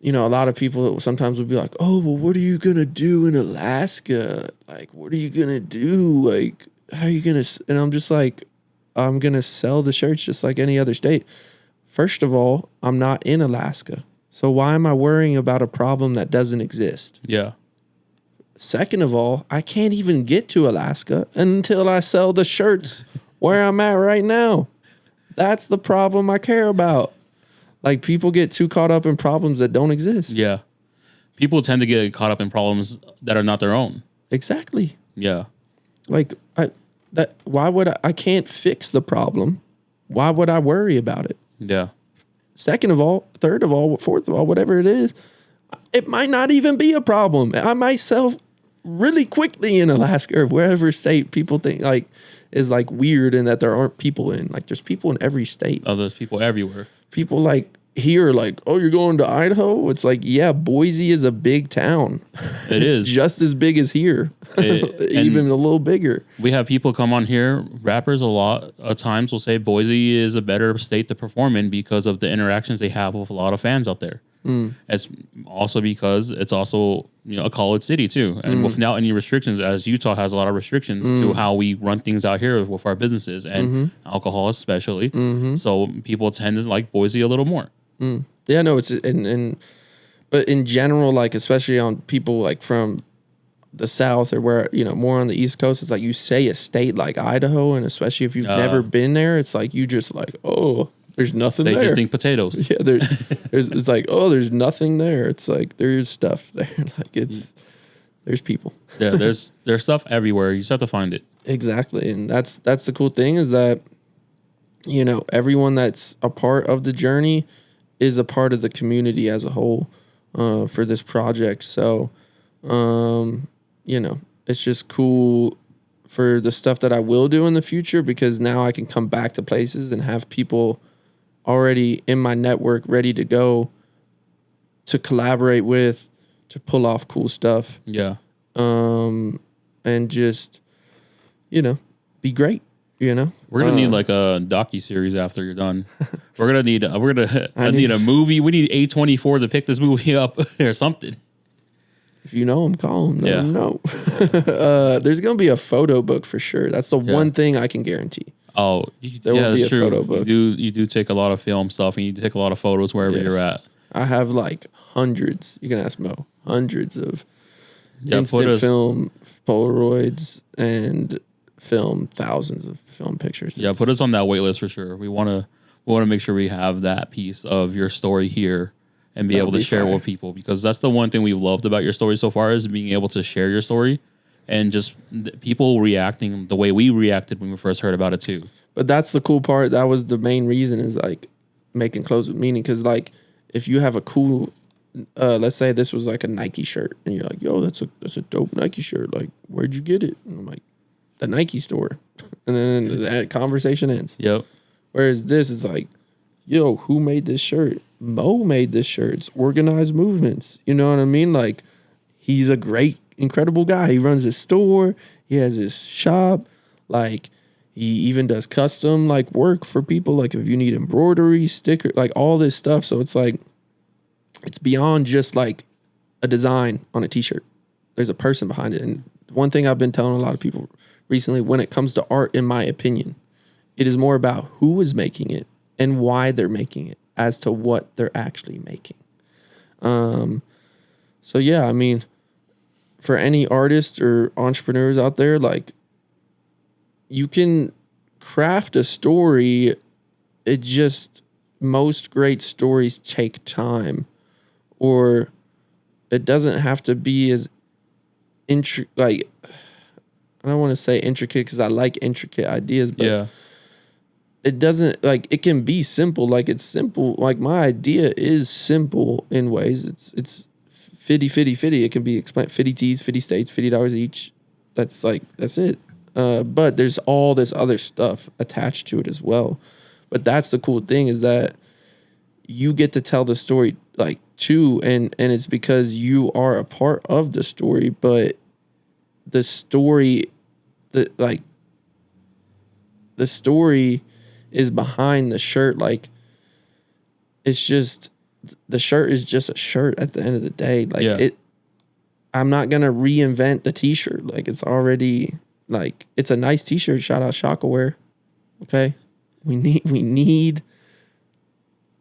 B: you know, a lot of people sometimes would be like, oh, well, what are you going to do in Alaska? Like, what are you going to do? Like, how are you going to... And I'm just like, I'm going to sell the shirts just like any other state. First of all, I'm not in Alaska. So why am I worrying about a problem that doesn't exist?
A: Yeah.
B: Second of all, I can't even get to Alaska until I sell the shirts where I'm at right now. That's the problem I care about. Like, people get too caught up in problems that don't exist.
A: Yeah. People tend to get caught up in problems that are not their own.
B: Exactly.
A: Yeah.
B: Like, I can't fix the problem. Why would I worry about it?
A: Yeah.
B: Second of all, third of all, fourth of all, whatever it is, it might not even be a problem. I might sell really quickly in Alaska or wherever state people think like is like weird and that there aren't people in. Like, there's people in every state.
A: Oh, there's people everywhere.
B: People like here, like, oh, you're going to Idaho? It's like, yeah, Boise is a big town.
A: It is
B: just as big as here, even a little bigger.
A: We have people come on here, rappers a lot of times will say Boise is a better state to perform in because of the interactions they have with a lot of fans out there. It's also because it's also, you know, a college city too, and without any restrictions, as Utah has a lot of restrictions to how we run things out here with our businesses and alcohol especially. So people tend to like Boise a little more.
B: Yeah, no, it's but in general, like, especially on people like from the South or where, you know, more on the East Coast, it's like you say a state like Idaho, and especially if you've never been there, it's like you just like, oh, there's nothing there.
A: They just think potatoes.
B: Yeah, it's like, oh, there's nothing there. It's like there's stuff there. Like, there's people.
A: Yeah, there's stuff everywhere. You just have to find it.
B: Exactly, and that's the cool thing is that, you know, everyone that's a part of the journey is a part of the community as a whole. for this project. So, you know, it's just cool for the stuff that I will do in the future, because now I can come back to places and have people already in my network ready to go to collaborate with, to pull off cool stuff.
A: Yeah.
B: And just, you know, be great, you know?
A: We're gonna need like a docu-series after you're done. I need a movie. We need A24 to pick this movie up or something.
B: If you know them, call them. Let them know. There's gonna be a photo book for sure. That's the one thing I can guarantee.
A: Oh,
B: there will be a
A: true.
B: photo book.
A: You do take a lot of film stuff, and you take a lot of photos wherever you're at.
B: I have like hundreds. You can ask Mo. Hundreds of instant film Polaroids and thousands of film pictures.
A: Yeah, put us on that wait list for sure. We want to make sure we have that piece of your story here and be able to share with people, because that's the one thing we've loved about your story so far, is being able to share your story and just people reacting the way we reacted when we first heard about it too.
B: But that's the cool part. That was the main reason, is like making clothes with meaning. Because like if you have a cool, let's say this was like a Nike shirt, and you're like, yo, that's a dope Nike shirt. Like, where'd you get it? And I'm like, the Nike store. And then that conversation ends.
A: Yep.
B: Whereas this is like, yo, who made this shirt? Mo made this shirt. It's Organized Movements. You know what I mean? Like, he's a great, incredible guy. He runs his store. He has his shop. Like, he even does custom like work for people. Like, if you need embroidery, sticker, like all this stuff. So it's like, it's beyond just like a design on a t-shirt. There's a person behind it. And one thing I've been telling a lot of people recently, when it comes to art, in my opinion, it is more about who is making it and why they're making it, as to what they're actually making. So yeah, I mean, for any artists or entrepreneurs out there, like, you can craft a story. It just, most great stories take time, or it doesn't have to be as like, I don't want to say intricate, because I like intricate ideas, but it doesn't, like, it can be simple. Like, it's simple. Like, my idea is simple in ways. It's fitty. It can be explained. 50 tees, 50 states, $50 each. That's it. But there's all this other stuff attached to it as well. But that's the cool thing, is that you get to tell the story like too, and it's because you are a part of the story, but the story is behind the shirt. Like, it's just, the shirt is just a shirt at the end of the day. Like, I'm not gonna reinvent the t-shirt. Like, it's already, like, it's a nice t-shirt. Shout out Shockaware. Okay, we need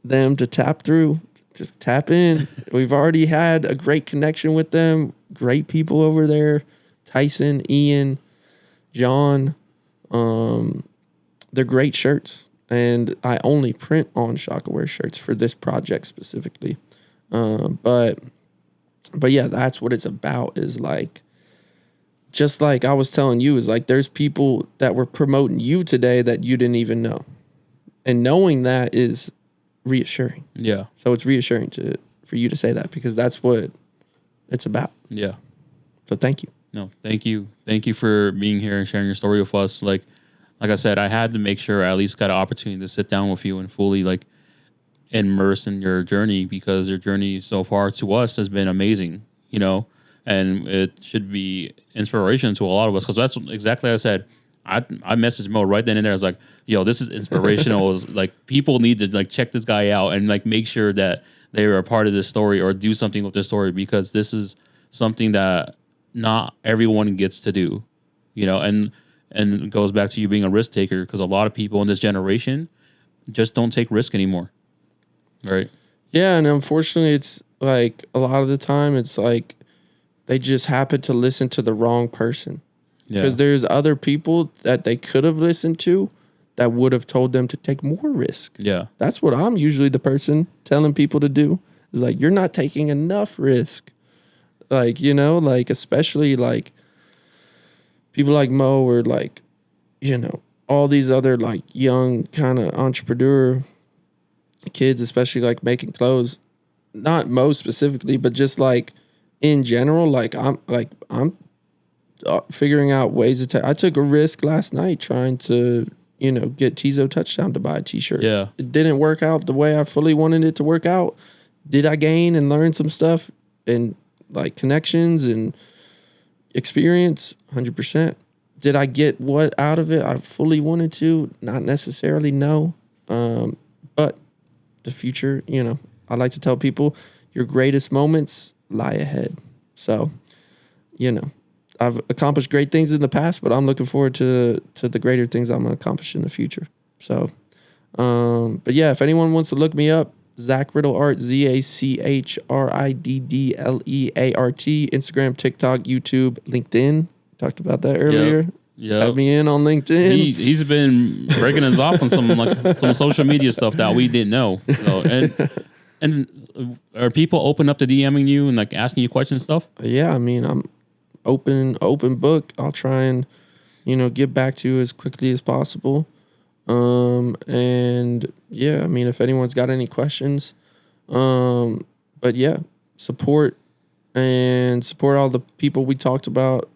B: them to tap through. Just tap in. We've already had a great connection with them. Great people over there. Tyson, Ian, John. They're great shirts. And I only print on Shockaware shirts for this project specifically. But yeah, that's what it's about, is like, just like I was telling you, is like, there's people that were promoting you today that you didn't even know. And knowing that is reassuring.
A: Yeah.
B: So it's reassuring for you to say that, because that's what it's about.
A: Yeah.
B: So thank you.
A: No, thank you. Thank you for being here and sharing your story with us. Like I said, I had to make sure I at least got an opportunity to sit down with you and fully like immerse in your journey, because your journey so far to us has been amazing, you know, and it should be inspiration to a lot of us, because that's exactly what I said. I messaged Mo right then and there. I was like, yo, this is inspirational. It was like, people need to like check this guy out and like make sure that they are a part of this story or do something with this story, because this is something that not everyone gets to do, you know, and it goes back to you being a risk taker, because a lot of people in this generation just don't take risk anymore. Right.
B: Yeah. And unfortunately, it's like, a lot of the time it's like they just happen to listen to the wrong person. Because there's other people that they could have listened to that would have told them to take more risk. Yeah. That's what I'm usually the person telling people to do. Is like, you're not taking enough risk. Like, you know, like, especially like people like Mo, or like, you know, all these other like young kind of entrepreneur kids, especially like making clothes. not Mo specifically, but just like in general, I'm figuring out ways to I took a risk last night trying to, get Tizo Touchdown to buy a t-shirt.
A: Yeah.
B: It didn't work out the way I fully wanted it to work out. Did I gain and learn some stuff and like connections and experience? 100%. Did I get what out of it I fully wanted to? Not necessarily, no. But the future, I like to tell people your greatest moments lie ahead. So, I've accomplished great things in the past, but I'm looking forward to the greater things I'm going to accomplish in the future. So, but yeah, if anyone wants to look me up, Zach Riddle Art, ZACHRIDDLEART, Instagram, TikTok, YouTube, LinkedIn. Talked about that earlier.
A: Yeah.
B: Tag me in on LinkedIn.
A: He's been breaking us off on some social media stuff that we didn't know. So and are people open up to DMing you and like asking you questions and stuff?
B: Yeah, I mean, I'm open book. I'll try and get back to you as quickly as possible. And yeah, I mean, if anyone's got any questions, but yeah, support all the people we talked about.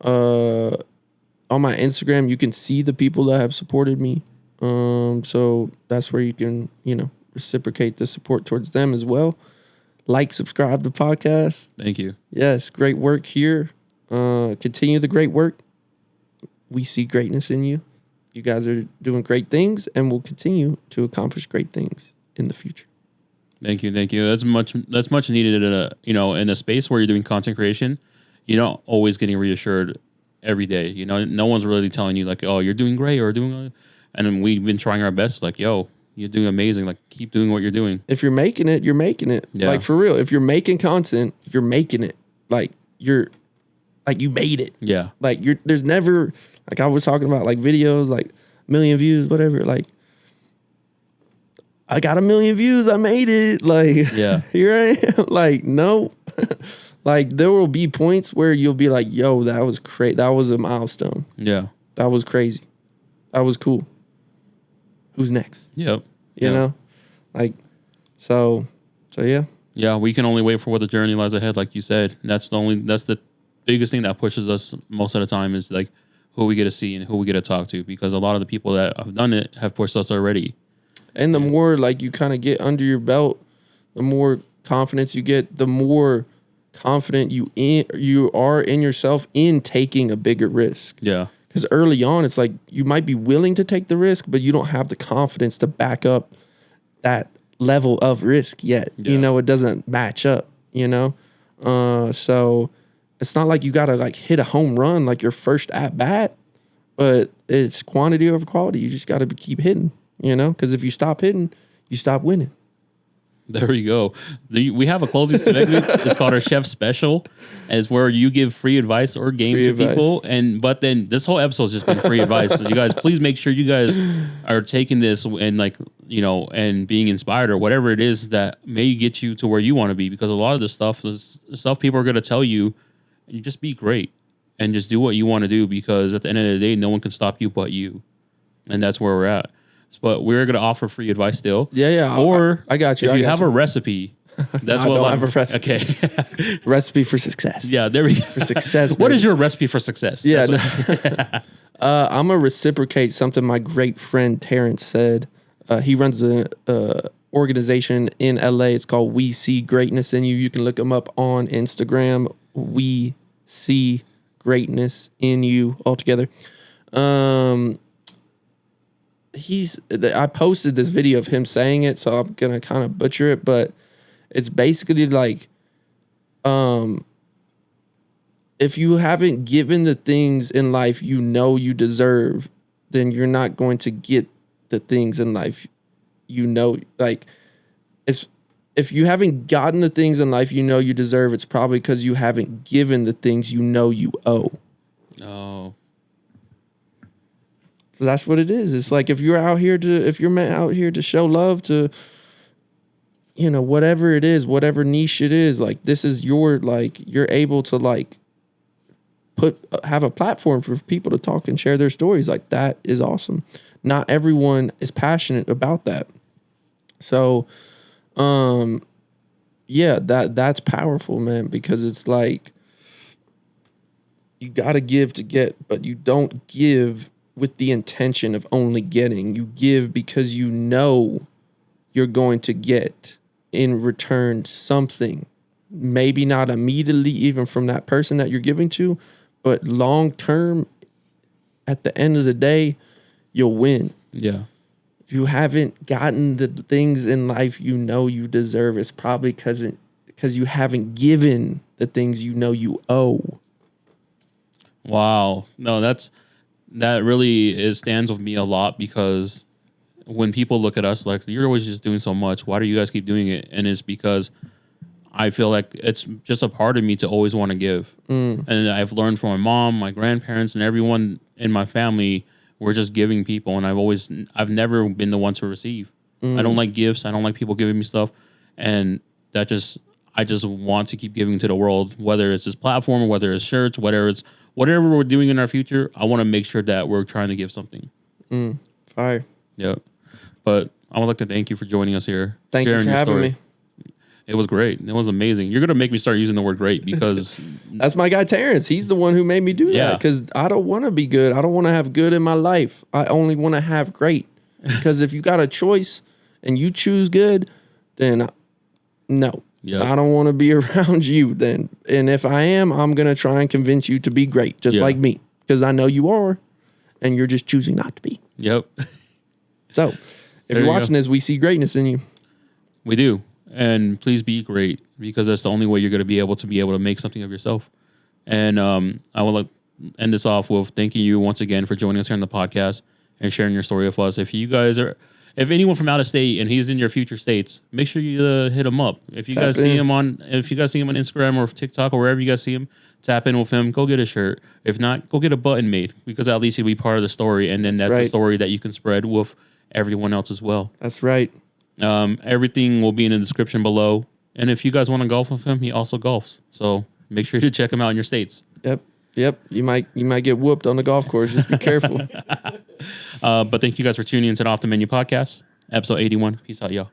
B: On my Instagram, you can see the people that have supported me. So that's where you can, reciprocate the support towards them as well. Like, subscribe to the podcast.
A: Thank you.
B: Yes, great work here. Continue the great work. We see greatness in you. You guys are doing great things and will continue to accomplish great things in the future.
A: Thank you. That's much needed in a space where you're doing content creation. You're not always getting reassured every day. No one's really telling you like, oh, you're doing great or doing, and then we've been trying our best. Like, yo, you're doing amazing. Like, keep doing what you're doing. If you're making it, you're making it. Yeah. Like, for real. If you're making content, you're making it. Like, you made it. Yeah. Like, there's never, like I was talking about, like videos, like 1 million views, whatever. Like, I got 1 million views. I made it. Like, yeah. Here I am. Like, no. Like, there will be points where you'll be like, yo, that was crazy. That was a milestone. Yeah. That was crazy. That was cool. Who's next? Yep. You know? Like, so yeah. Yeah, we can only wait for what the journey lies ahead, like you said. That's the biggest thing that pushes us most of the time is like who we get to see and who we get to talk to, because a lot of the people that have done it have pushed us already. And the more like you kind of get under your belt, the more confidence you get, the more confident you are in yourself in taking a bigger risk. Yeah. Because early on, it's like you might be willing to take the risk, but you don't have the confidence to back up that level of risk yet. Yeah. It doesn't match up, So it's not like you got to like hit a home run like your first at bat, but it's quantity over quality. You just got to keep hitting, because if you stop hitting, you stop winning. There we go. We have a closing segment. It's called our Chef Special. And it's where you give free advice or game to people. But then this whole episode's just been free advice. So you guys, please make sure you guys are taking this and and being inspired or whatever it is that may get you to where you want to be. Because a lot of this stuff is stuff people are going to tell you, and you just be great and just do what you want to do, because at the end of the day, no one can stop you but you. And that's where we're at. But we're going to offer free advice still. Yeah. Or I got you. If you have a recipe, that's what I have a recipe. Okay. Recipe for success. Yeah, there we go. For success. What is your recipe for success? Yeah. I'm going to reciprocate something my great friend Terrence said. He runs an organization in LA. It's called We See Greatness in You. You can look him up on Instagram. We See Greatness in You altogether. I posted this video of him saying it, so I'm gonna kind of butcher it, but it's basically like, if you haven't given the things in life you deserve, then you're not going to get the things in life like it's if you haven't gotten the things in life you deserve, it's probably because you haven't given the things you owe. Oh. So that's what it is. It's like if you're out here to show love to, whatever it is, whatever niche it is, like this is you're able to like have a platform for people to talk and share their stories. Like that is awesome. Not everyone is passionate about that. So,
B: yeah, that's powerful, man, because it's like you got to give to get, but you don't give with the intention of only getting. You give because you know you're going to get in return something. Maybe not immediately even from that person that you're giving to, but long term, at the end of the day, you'll win.
A: Yeah.
B: If you haven't gotten the things in life you know you deserve, it's probably because you haven't given the things you know you owe.
A: Wow. No, that really stands with me a lot, because when people look at us like, you're always just doing so much, why do you guys keep doing it? And it's because I feel like it's just a part of me to always want to give. And I've learned from my mom, my grandparents, and everyone in my family, we're just giving people. And I've never been the one to receive. I don't like gifts. I don't like people giving me stuff. And I just want to keep giving to the world, whether it's this platform, or whether it's shirts, whatever we're doing in our future. I want to make sure that we're trying to give something.
B: Fire.
A: Yep. But I would like to thank you for joining us here.
B: Thank you for having me.
A: It was great. It was amazing. You're going to make me start using the word great, because
B: that's my guy, Terrence. He's the one who made me do that, because I don't want to be good. I don't want to have good in my life. I only want to have great. Because if you got a choice and you choose good, then no. Yep. I don't want to be around you then. And if I am, I'm going to try and convince you to be great, just like me, because I know you are, and you're just choosing not to be.
A: Yep.
B: So if you're watching this, we see greatness in you.
A: We do. And please be great, because that's the only way you're going to be able to make something of yourself. And I will end this off with thanking you once again for joining us here on the podcast and sharing your story with us. If anyone from out of state and he's in your future states, make sure you hit him up. If you guys see him on Instagram or TikTok or wherever you guys see him, tap in with him. Go get a shirt. If not, go get a button made, because at least he'll be part of the story, and then that's the story that you can spread with everyone else as well.
B: That's right.
A: Everything will be in the description below. And if you guys want to golf with him, he also golfs. So make sure to check him out in your states.
B: Yep. You might get whooped on the golf course. Just be careful.
A: But thank you guys for tuning into the Off the Menu podcast, episode 81. Peace out, y'all.